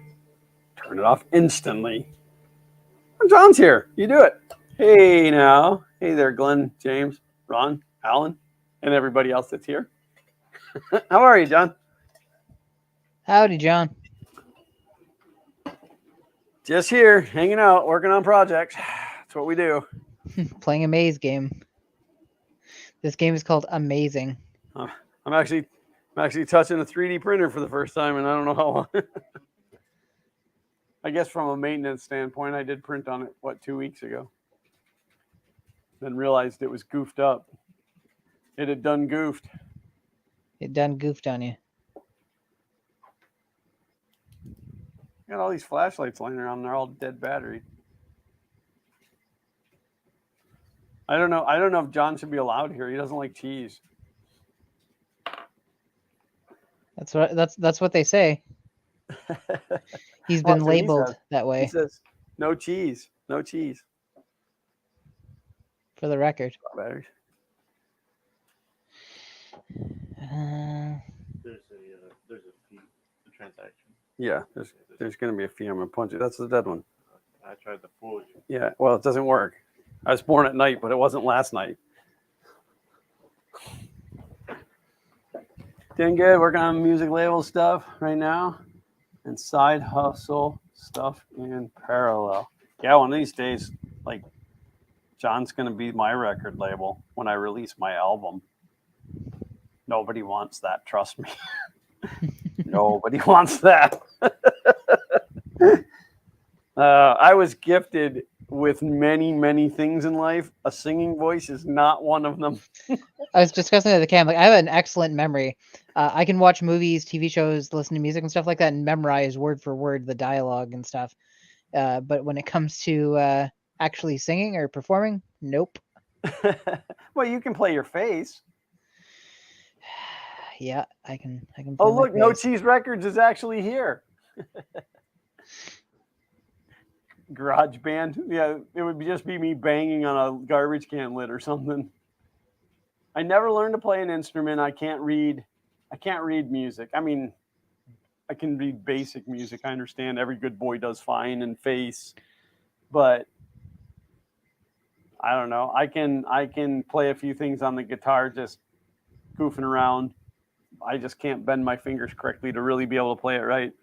turn it off instantly. Oh, John's here. You do it. Hey now. Hey there, Glenn, James, Ron, Alan, and everybody else that's here. How are you, John? Howdy, John. Just here, hanging out, working on projects. That's what we do. Playing a maze game. This game is called Amazing. I'm actually touching a 3D printer for the first time, and I don't know how long. I guess from a maintenance standpoint, I did print on it, 2 weeks ago. Then realized it was goofed up. It had done goofed. It done goofed on you. Got all these flashlights lying around. They're all dead battery. I don't know if John should be allowed here. He doesn't like cheese. That's what they say. He's been labeled that way. He says, no cheese. No cheese. For the record. Batteries. There's a fee, a transaction. Yeah, there's going to be a fee. I'm going to punch it. That's the dead one. I tried to fool you. Yeah, well, it doesn't work. I was born at night, but it wasn't last night. Doing good. Working on music label stuff right now and side hustle stuff in parallel. Yeah, one of these days, like, John's going to be my record label when I release my album. Nobody wants that. Trust me. Nobody wants that. I was gifted with many, many things in life. A singing voice is not one of them. I was discussing it at the camp. Like, I have an excellent memory. I can watch movies, TV shows, listen to music and stuff like that, and memorize word for word the dialogue and stuff. But when it comes to actually singing or performing, nope. Well, you can play your face. Yeah, I can. Oh, look, No Cheese Records is actually here. Garage band. Yeah, it would just be me banging on a garbage can lid or something. I never learned to play an instrument. I can't read music. I mean, I can read basic music. I understand Every Good Boy Does Fine and Face, but I don't know. I can play a few things on the guitar just goofing around. I just can't bend my fingers correctly to really be able to play it right.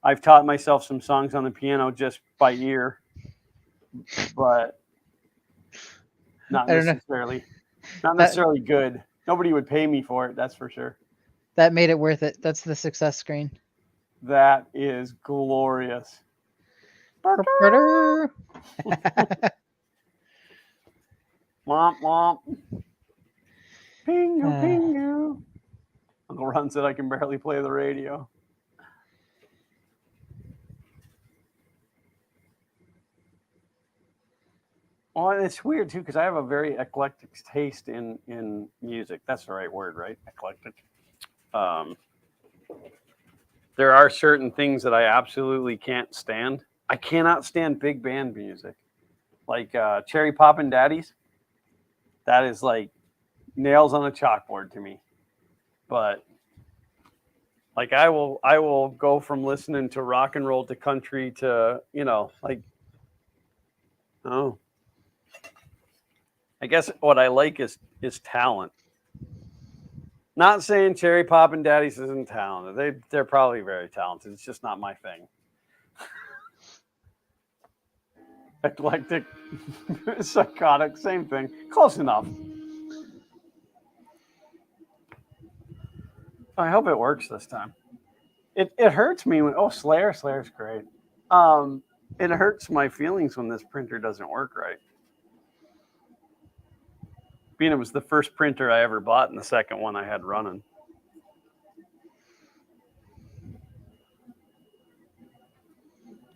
I've taught myself some songs on the piano just by ear, but not necessarily good. Nobody would pay me for it, that's for sure. That made it worth it. That's the success screen. That is glorious. Womp womp. Pingu, pingu. Uncle Ron said I can barely play the radio. Well, and it's weird too because I have a very eclectic taste in music. That's the right word, right? Eclectic. There are certain things that I absolutely can't stand. I cannot stand big band music, like Cherry Poppin' Daddies. That is like nails on a chalkboard to me. But like I will go from listening to rock and roll to country to, I guess what I like is talent. Not saying Cherry Poppin' Daddies isn't talented. They're probably very talented. It's just not my thing. Eclectic, psychotic, same thing. Close enough. I hope it works this time. It hurts me when Slayer's great. It hurts my feelings when this printer doesn't work right. Being it was the first printer I ever bought and the second one I had running.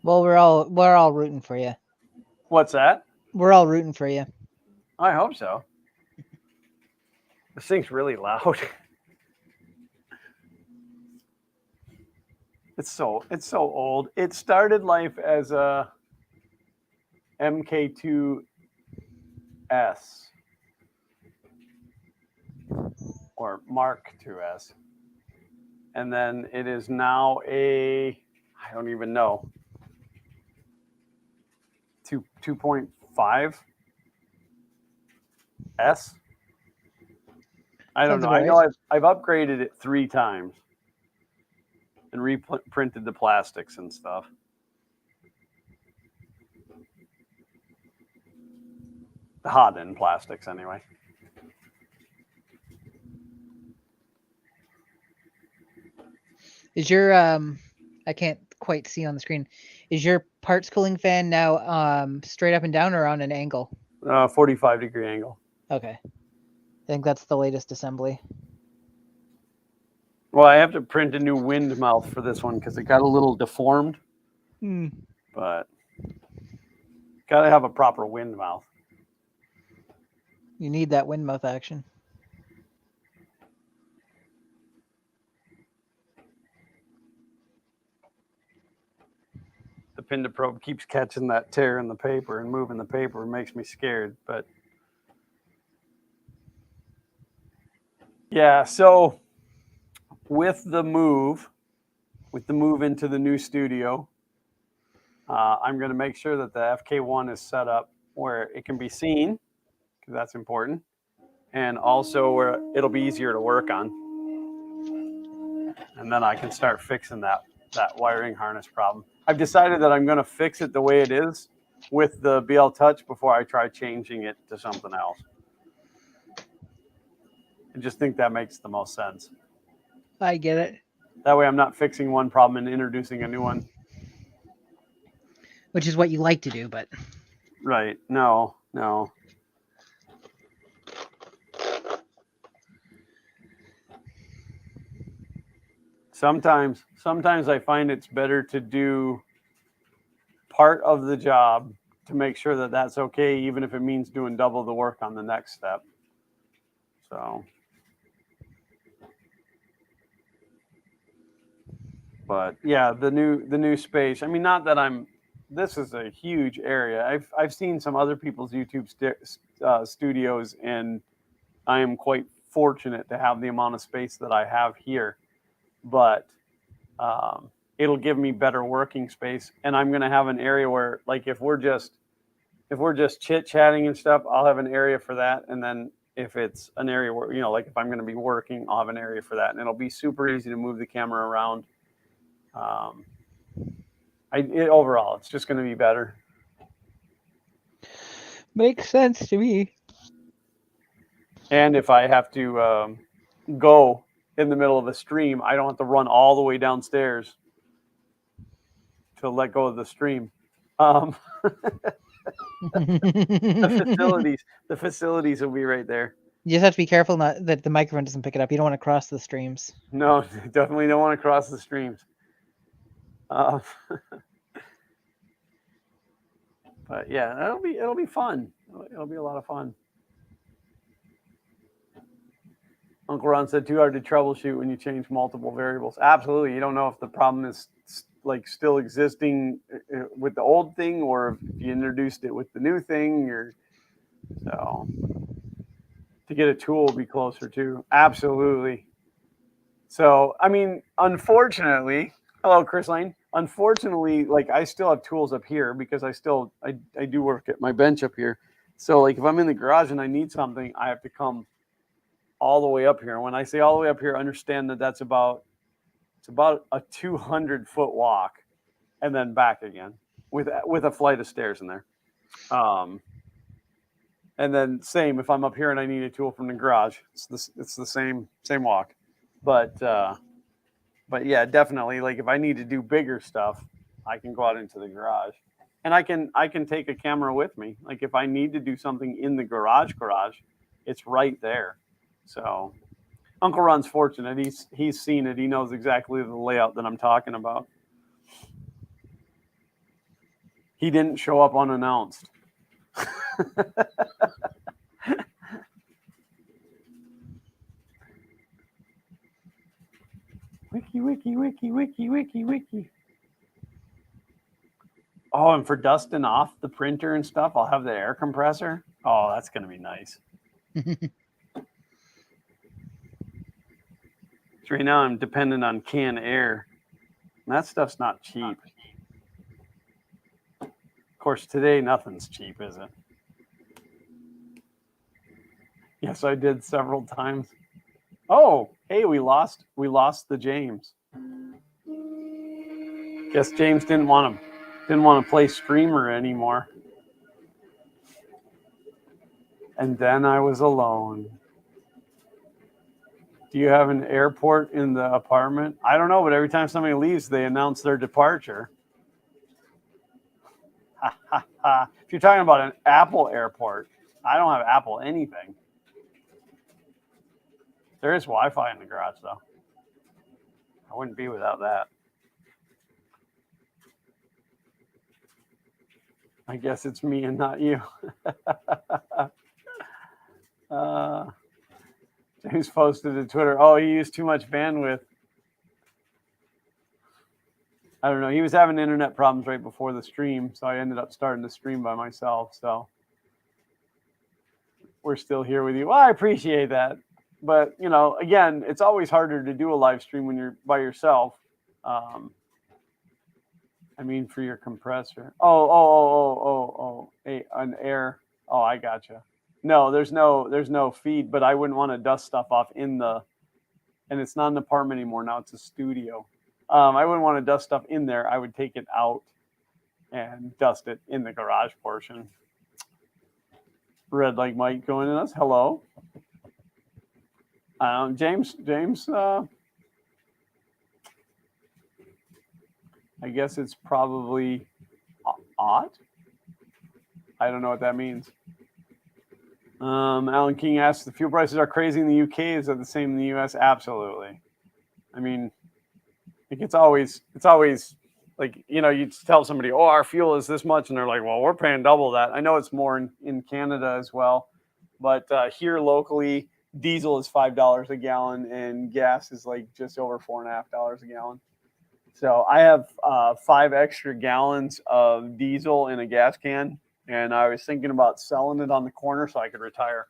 Well, we're all rooting for you. What's that? We're all rooting for you. I hope so. This thing's really loud. It's so old. It started life as a MK2S or Mark IIS, and then it is now a, I don't even know, 2.5 S. I don't Sounds know. about I know right. I've upgraded it 3 times and reprinted the plastics and stuff. The hot end plastics, anyway. Is your I can't quite see on the screen. Is your parts cooling fan now straight up and down or on an angle? 45-degree angle. Okay. I think that's the latest assembly. Well, I have to print a new wind mouth for this one because it got a little deformed, but got to have a proper wind mouth. You need that wind mouth action. The pin to probe keeps catching that tear in the paper and moving the paper. It makes me scared, but yeah. So with the move into the new studio, I'm going to make sure that the FK1 is set up where it can be seen, because that's important, and also where it'll be easier to work on. And then I can start fixing that wiring harness problem. I've decided that I'm going to fix it the way it is with the BL Touch before I try changing it to something else. I just think that makes the most sense. I get it. That way I'm not fixing one problem and introducing a new one. Which is what you like to do, but Right. No. Sometimes I find it's better to do part of the job to make sure that that's okay, even if it means doing double the work on the next step. So, but yeah, the new space. I mean, not that this is a huge area. I've seen some other people's YouTube studios, and I am quite fortunate to have the amount of space that I have here. But it'll give me better working space, and I'm going to have an area where, like, if we're just chit chatting and stuff, I'll have an area for that. And then if it's an area where, like if I'm going to be working, I'll have an area for that, and it'll be super easy to move the camera around. Overall, it's just going to be better. makes sense to me. And if I have to go in the middle of a stream, I don't have to run all the way downstairs to let go of the stream. The facilities will be right there. You just have to be careful that the microphone doesn't pick it up. You don't want to cross the streams. No, definitely don't want to cross the streams. But yeah, it'll be fun. It'll be a lot of fun. Uncle Ron said too hard to troubleshoot when you change multiple variables. Absolutely. You don't know if the problem is like still existing with the old thing, or if you introduced it with the new thing, so to get a tool will be closer too. Absolutely. So, I mean, unfortunately, hello, Chris Lane. Unfortunately, like I still have tools up here because I do work at my bench up here. So like if I'm in the garage and I need something, I have to come all the way up here. And when I say all the way up here, understand that it's about a 200-foot walk and then back again with a flight of stairs in there. And then same if I'm up here and I need a tool from the garage, it's the same walk. But yeah, definitely, like if I need to do bigger stuff, I can go out into the garage, and I can take a camera with me. Like if I need to do something in the garage, it's right there. So Uncle Ron's fortunate. He's seen it. He knows exactly the layout that I'm talking about. He didn't show up unannounced. Wiki, wiki, wiki, wiki, wiki, wiki. Oh, and for dusting off the printer and stuff, I'll have the air compressor. Oh, that's going to be nice. So right now I'm dependent on canned air. And that stuff's not cheap. Of course, today nothing's cheap, is it? Yes, I did several times. Oh, hey, we lost the James. Guess James didn't want to play streamer anymore. And then I was alone. Do you have an airport in the apartment? I don't know, but every time somebody leaves, they announce their departure. If you're talking about an Apple airport, I don't have Apple anything. There is Wi-Fi in the garage, though. I wouldn't be without that. I guess it's me and not you. James posted to Twitter, oh, he used too much bandwidth. I don't know. He was having internet problems right before the stream, so I ended up starting the stream by myself. So we're still here with you. Well, I appreciate that. But, you know, again, it's always harder to do a live stream when you're by yourself. I mean, for your compressor. Oh, hey, an air. Oh, I gotcha. No, there's no feed, but I wouldn't want to dust stuff off in the, and it's not an apartment anymore. Now it's a studio. I wouldn't want to dust stuff in there. I would take it out and dust it in the garage portion. Red like Mike going in us. Hello. James, I guess it's probably odd. I don't know what that means. Alan King asks, the fuel prices are crazy in the UK. Is that the same in the US? Absolutely. I mean, like it's always like, you know, you tell somebody, oh, our fuel is this much. And they're like, well, we're paying double that. I know it's more in Canada as well. But here locally, diesel is $5 a gallon and gas is like just over $4.50 a gallon. So I have 5 extra gallons of diesel in a gas can. And I was thinking about selling it on the corner so I could retire.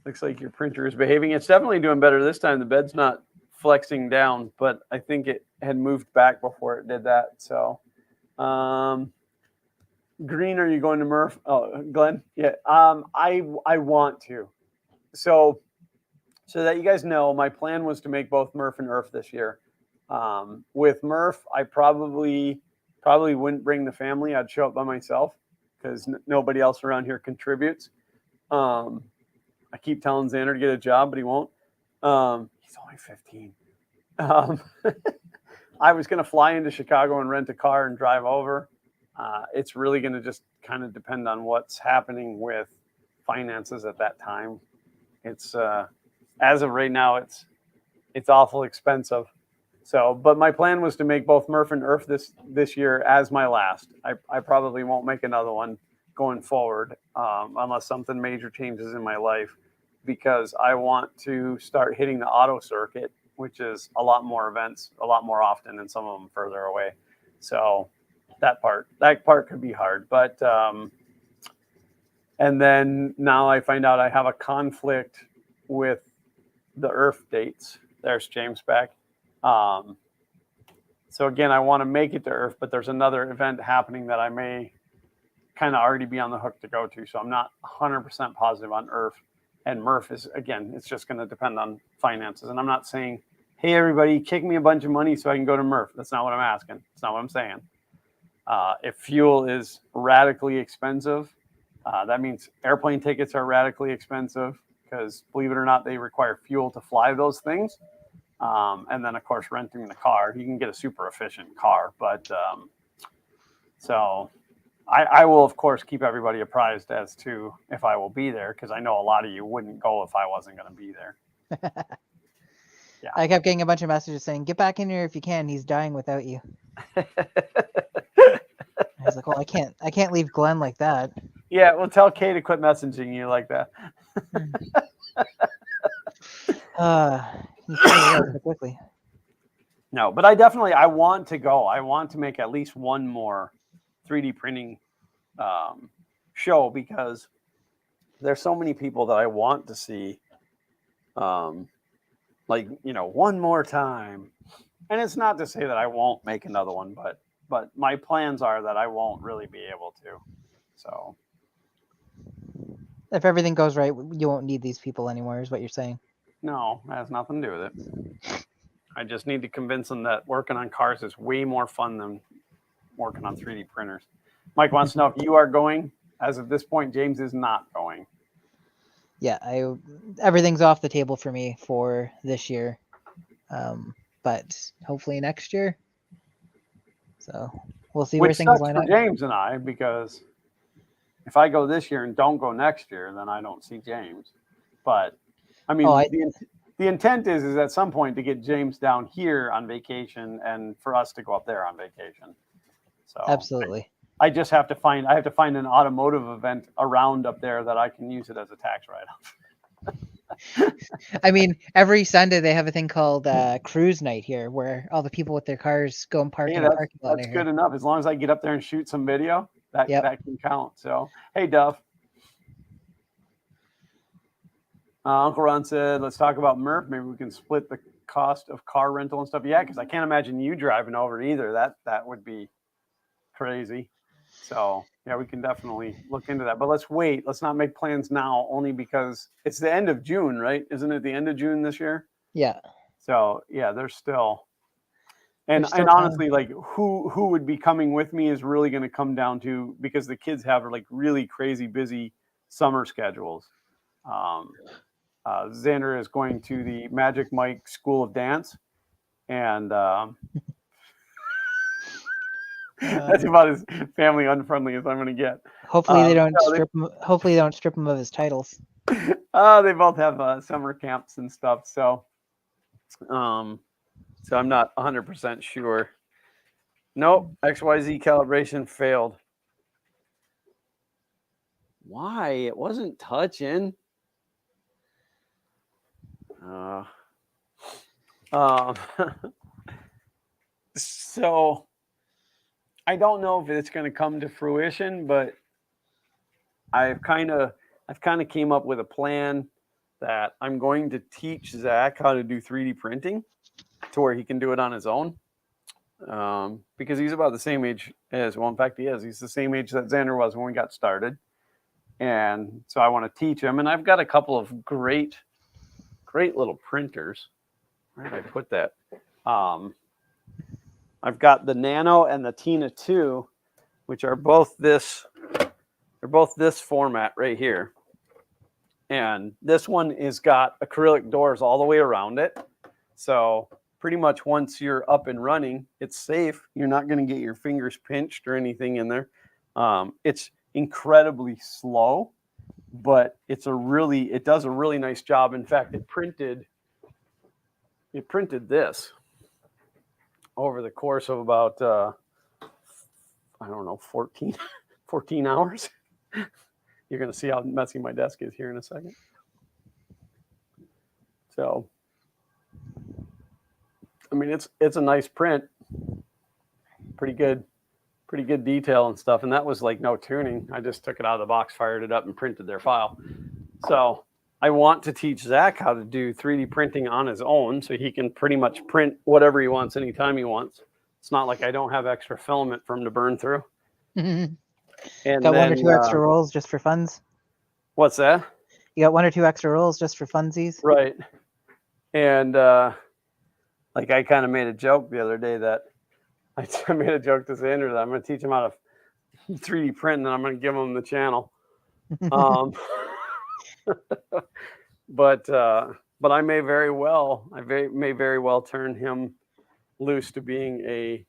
Looks like your printer is behaving. It's definitely doing better this time. The bed's not flexing down, but I think it had moved back before it did that. So, Green, are you going to Murph? Oh, Glenn? Yeah. I want to. So that you guys know, my plan was to make both Murph and Earth this year. With Murph, I probably wouldn't bring the family. I'd show up by myself because nobody else around here contributes. I keep telling Xander to get a job, but he won't. He's only 15. I was going to fly into Chicago and rent a car and drive over. It's really going to just kind of depend on what's happening with finances at that time. It's as of right now, it's awful expensive. So, but my plan was to make both Murph and Earth this year as my last. I probably won't make another one going forward unless something major changes in my life, because I want to start hitting the auto circuit, which is a lot more events, a lot more often, and some of them further away. So that part could be hard. But and then now I find out I have a conflict with the Earth dates. There's James back. So again, I want to make it to Earth, but there's another event happening that I may kind of already be on the hook to go to. So I'm not 100% positive on Earth. And Murph is, again, it's just going to depend on finances. And I'm not saying, hey, everybody, kick me a bunch of money so I can go to Murph. That's not what I'm asking. That's not what I'm saying. If fuel is radically expensive, that means airplane tickets are radically expensive because, believe it or not, they require fuel to fly those things. And then, of course, renting the car. You can get a super efficient car. But so I will, of course, keep everybody apprised as to if I will be there, because I know a lot of you wouldn't go if I wasn't going to be there. Yeah. I kept getting a bunch of messages saying, "Get back in here if you can. He's dying without you." I was like, "Well, I can't leave Glenn like that." Yeah, well, tell Kay to quit messaging you like that. You figured it out so quickly. No, but I want to go. I want to make at least one more 3D printing show because there's so many people that I want to see, like, one more time. And it's not to say that I won't make another one, but my plans are that I won't really be able to. So If everything goes right, you won't need these people anymore, is what you're saying. no, that has nothing to do with it. I just need to convince them that working on cars is way more fun than working on 3D printers. Mike wants to know if you are going. As of this point, James is not going. Yeah, everything's off the table for me for this year, but hopefully next year. So we'll see where Which things sucks line for up. James and I, because if I go this year and don't go next year, then I don't see James. But I mean, the intent is at some point to get James down here on vacation and for us to go up there on vacation. So Absolutely. I just have to find an automotive event around up there that I can use it as a tax write-off. I mean, every Sunday they have a thing called cruise night here, where all the people with their cars go and park in a parking lot. That's good enough. As long as I get up there and shoot some video, that can count. So, hey, Duff. Uncle Ron said, let's talk about Murph. Maybe we can split the cost of car rental and stuff. Yeah, because I can't imagine you driving over either. That would be crazy. So, yeah, we can definitely look into that. But let's wait. Let's not make plans now, only because it's the end of June, right? Isn't it the end of June this year? Yeah. So, yeah, there's still... And honestly, like who would be coming with me is really going to come down to, because the kids have like really crazy busy summer schedules. Xander is going to the Magic Mike School of Dance, and that's about as family unfriendly as I'm going to get. Hopefully they don't strip him. Hopefully they don't strip him of his titles. They both have summer camps and stuff, so I'm not 100% sure. Nope, XYZ calibration failed. Why? It wasn't touching. So I don't know if it's going to come to fruition, but I've kind of came up with a plan that I'm going to teach Zach how to do 3D printing to where he can do it on his own. Because he's about the same age as, well, in fact, he is. He's the same age that Xander was when we got started. And so I want to teach him. And I've got a couple of great little printers. Where did I put that? I've got the Nano and the Tina 2, which are both this format right here. And this one is got acrylic doors all the way around it. So pretty much once you're up and running, it's safe. You're not going to get your fingers pinched or anything in there. It's incredibly slow, but it does a really nice job. In fact, it printed this over the course of about, 14 hours. You're going to see how messy my desk is here in a second. So, I mean, it's a nice print, pretty good detail and stuff. And that was like no tuning. I just took it out of the box, fired it up, and printed their file. So I want to teach Zach how to do 3D printing on his own, so he can pretty much print whatever he wants anytime he wants. It's not like I don't have extra filament for him to burn through. And And got then, 1 or 2 extra rolls just for funs. What's that? You got 1 or 2 extra rolls just for funsies. Right. And like I kind of made a joke the other day that I made a joke to Xander that I'm going to teach him how to 3D print, and then I'm going to give him the channel. But I may very well turn him loose to being a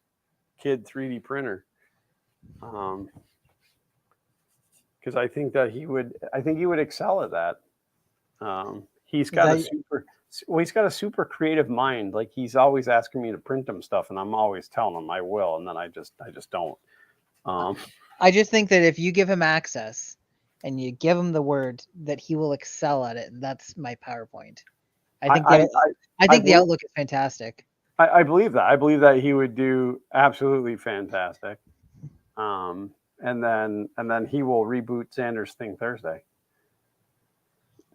kid 3D printer. Because I think he would excel at that. He's got a Well, he's got a super creative mind. Like he's always asking me to print him stuff, and I'm always telling him I will, and then I just don't. I just think that if you give him access and you give him the word, that he will excel at it. And that's my PowerPoint. I think the outlook is fantastic. I believe that. I believe that he would do absolutely fantastic. And then he will reboot Xander's Thing Thursday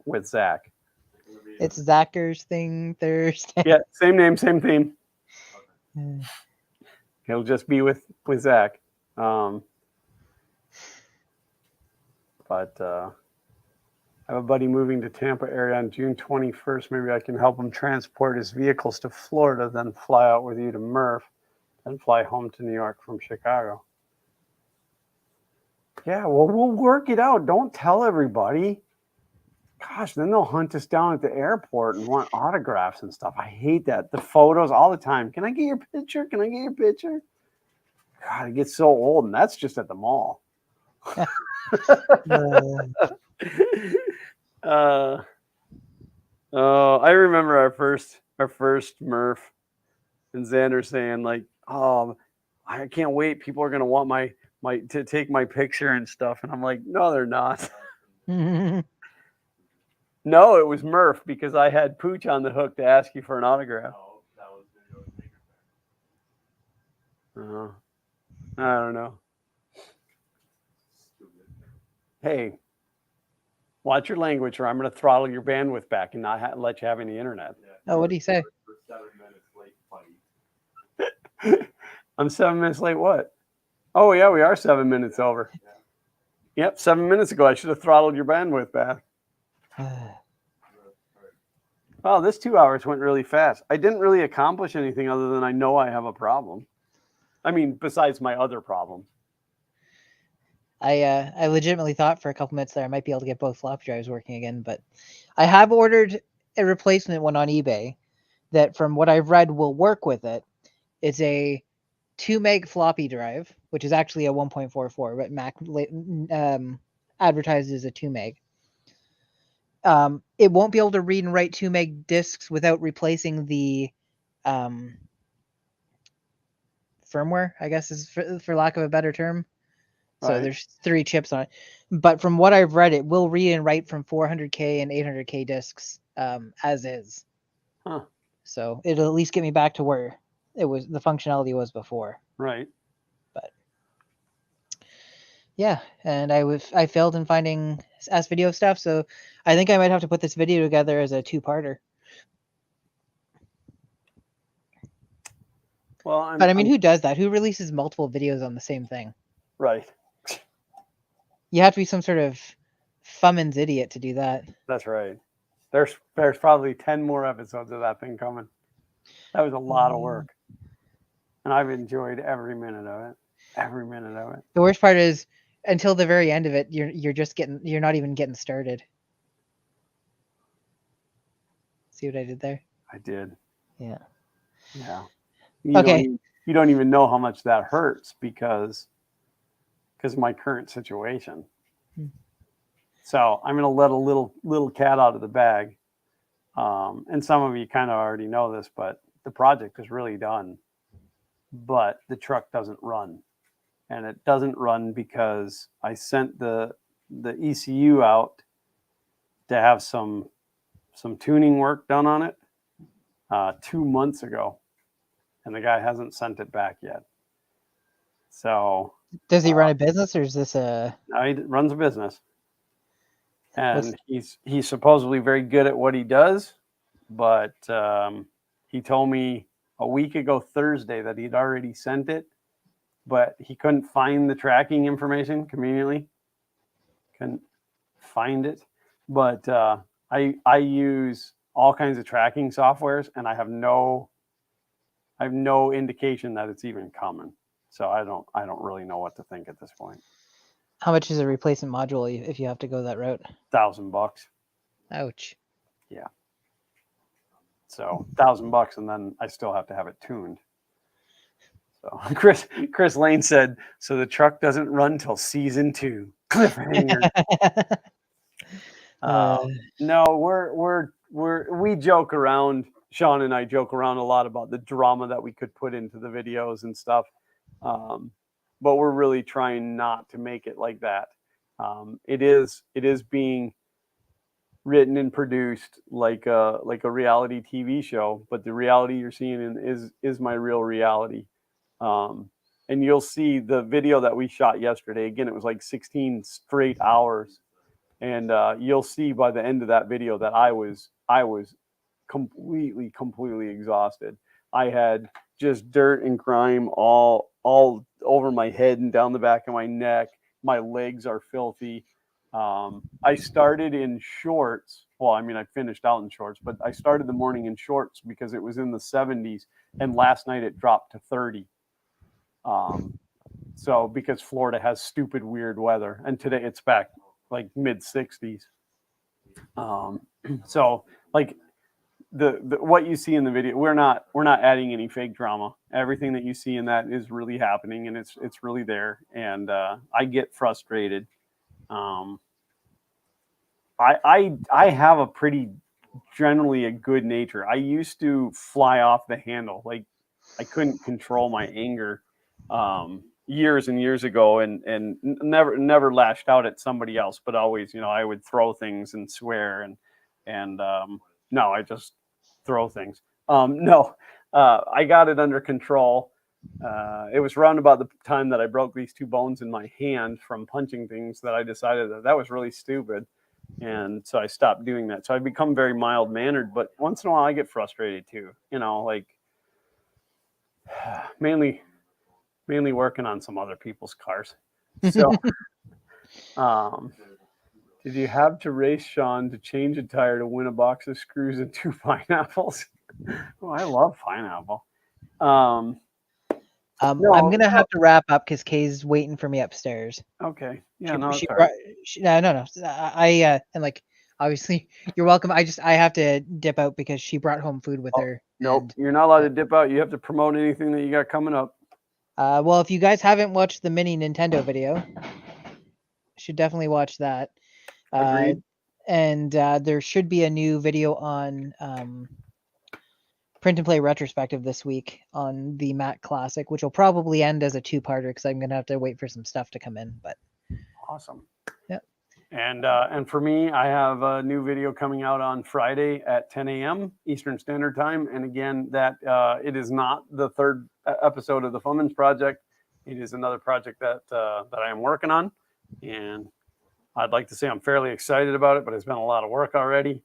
with Zach. It's Zacker's Thing Thursday. Yeah, same name, same theme. He'll just be with Zach. But I have a buddy moving to Tampa area on June 21st. Maybe I can help him transport his vehicles to Florida, then fly out with you to Murph, and fly home to New York from Chicago. Yeah, well, we'll work it out. Don't tell everybody. Gosh, then they'll hunt us down at the airport and want autographs and stuff. I hate that. The photos all the time. Can I get your picture? Can I get your picture? God, it gets so old, and that's just at the mall. I remember our first Murph and Xander saying like, "Oh, I can't wait. People are gonna want my to take my picture and stuff." And I'm like, "No, they're not." No, it was Murph because I had Pooch on the hook to ask you for an autograph. Oh, that was Video Maker. I don't know. Hey, watch your language, or I'm going to throttle your bandwidth back and not let you have any internet. Oh, what do you say? For 7 minutes late, buddy. I'm 7 minutes late. What? Oh yeah, we are 7 minutes over. Yeah. Yep, 7 minutes ago I should have throttled your bandwidth back. Wow, this 2 hours went really fast. I didn't really accomplish anything other than I know I have a problem. I mean, besides my other problem. I legitimately thought for a couple minutes there I might be able to get both flop drives working again, but I have ordered a replacement one on eBay that, from what I've read, will work with it. It's a 2 meg floppy drive, which is actually a 1.44, but Mac advertised as a 2 meg. It won't be able to read and write 2 meg discs without replacing the firmware, I guess, is for lack of a better term. So Right. There's 3 chips on it. But from what I've read, it will read and write from 400K and 800K discs as is. Huh. So it'll at least get me back to where the functionality was before. Right. But yeah, and I failed in finding S-Video stuff, so I think I might have to put this video together as a 2-parter. Well, But I mean, who does that? Who releases multiple videos on the same thing? Right. You have to be some sort of Fummins idiot to do that. That's right. There's probably 10 more episodes of that thing coming. That was a lot of work. And I've enjoyed every minute of it. Every minute of it. The worst part is, until the very end of it, you're not even getting started. See what I did there? I did. Yeah. Yeah. You don't even know how much that hurts because of my current situation. So I'm going to let a little cat out of the bag. And some of you kind of already know this, but the project is really done. But the truck doesn't run. And it doesn't run because I sent the ECU out to have some tuning work done on it 2 months ago. And the guy hasn't sent it back yet. So does he run a business, or is this a? No, he runs a business, and he's supposedly very good at what he does. But he told me a week ago Thursday that he'd already sent it, but he couldn't find the tracking information conveniently. Couldn't find it, but I use all kinds of tracking softwares, and I have no indication that it's even coming. So I don't really know what to think at this point. How much is a replacement module if you have to go that route? $1,000. Ouch. Yeah. So $1,000, and then I still have to have it tuned. So Chris Lane said, so the truck doesn't run till season 2. Cliffhanger. No, we joke around. Sean and I joke around a lot about the drama that we could put into the videos and stuff. But we're really trying not to make it like that. It is being written and produced like a reality TV show, but the reality you're seeing is my real reality. And you'll see the video that we shot yesterday. Again, it was like 16 straight hours, and you'll see by the end of that video that I was completely exhausted. I had just dirt and grime all over my head and down the back of my neck. My legs are filthy. I started in shorts. Well, I mean, I finished out in shorts, but I started the morning in shorts because it was in the 70s, and last night it dropped to 30. So because Florida has stupid weird weather, and today it's back like mid 60s. So like the what you see in the video, we're not adding any fake drama. Everything that you see in that is really happening, and it's really there. And I get frustrated. I have a pretty generally a good nature. I used to fly off the handle. Like I couldn't control my anger years and years ago, and never lashed out at somebody else, but always, I would throw things and swear and no, I just throw things. No, I got it under control. It was around about the time that I broke these 2 bones in my hand from punching things that I decided that was really stupid. And so I stopped doing that. So I've become very mild mannered, but once in a while I get frustrated too, like mainly working on some other people's cars. So, did you have to race Sean to change a tire to win a box of screws and 2 pineapples? Oh, I love pineapple. No. I'm gonna have to wrap up because Kay's waiting for me upstairs. Okay. Yeah. No. I and like obviously you're welcome. I have to dip out because she brought home food with her. Nope, you're not allowed to dip out. You have to promote anything that you got coming up. Well, if you guys haven't watched the mini Nintendo video, you should definitely watch that. Agreed. And there should be a new video on Print and Play Retrospective this week on the Mac Classic, which will probably end as a 2-parter because I'm going to have to wait for some stuff to come in. But awesome. Yeah. And for me, I have a new video coming out on Friday at 10 a.m. Eastern Standard Time. And again, that it is not the 3rd episode of the Fumans Project. It is another project that I am working on. And I'd like to say I'm fairly excited about it, but it's been a lot of work already.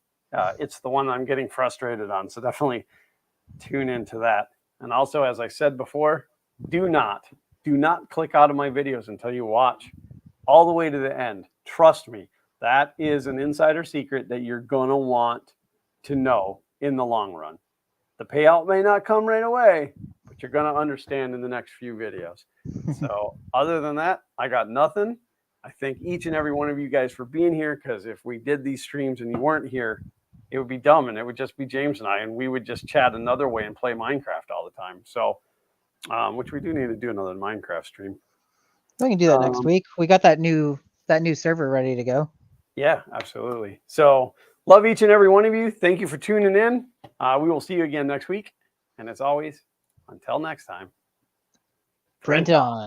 It's the one I'm getting frustrated on. So definitely tune into that. And also, as I said before, do not click out of my videos until you watch all the way to the end. Trust me, that is an insider secret that you're going to want to know in the long run. The payout may not come right away, but you're going to understand in the next few videos. So other than that, I got nothing. I thank each and every one of you guys for being here, because if we did these streams and you weren't here, it would be dumb, and it would just be James and I, and we would just chat another way and play Minecraft all the time. So, which we do need to do another Minecraft stream. We can do that next week. We got that new server ready to go. Yeah, absolutely. So love each and every one of you. Thank you for tuning in. We will see you again next week. And as always, until next time, Print on.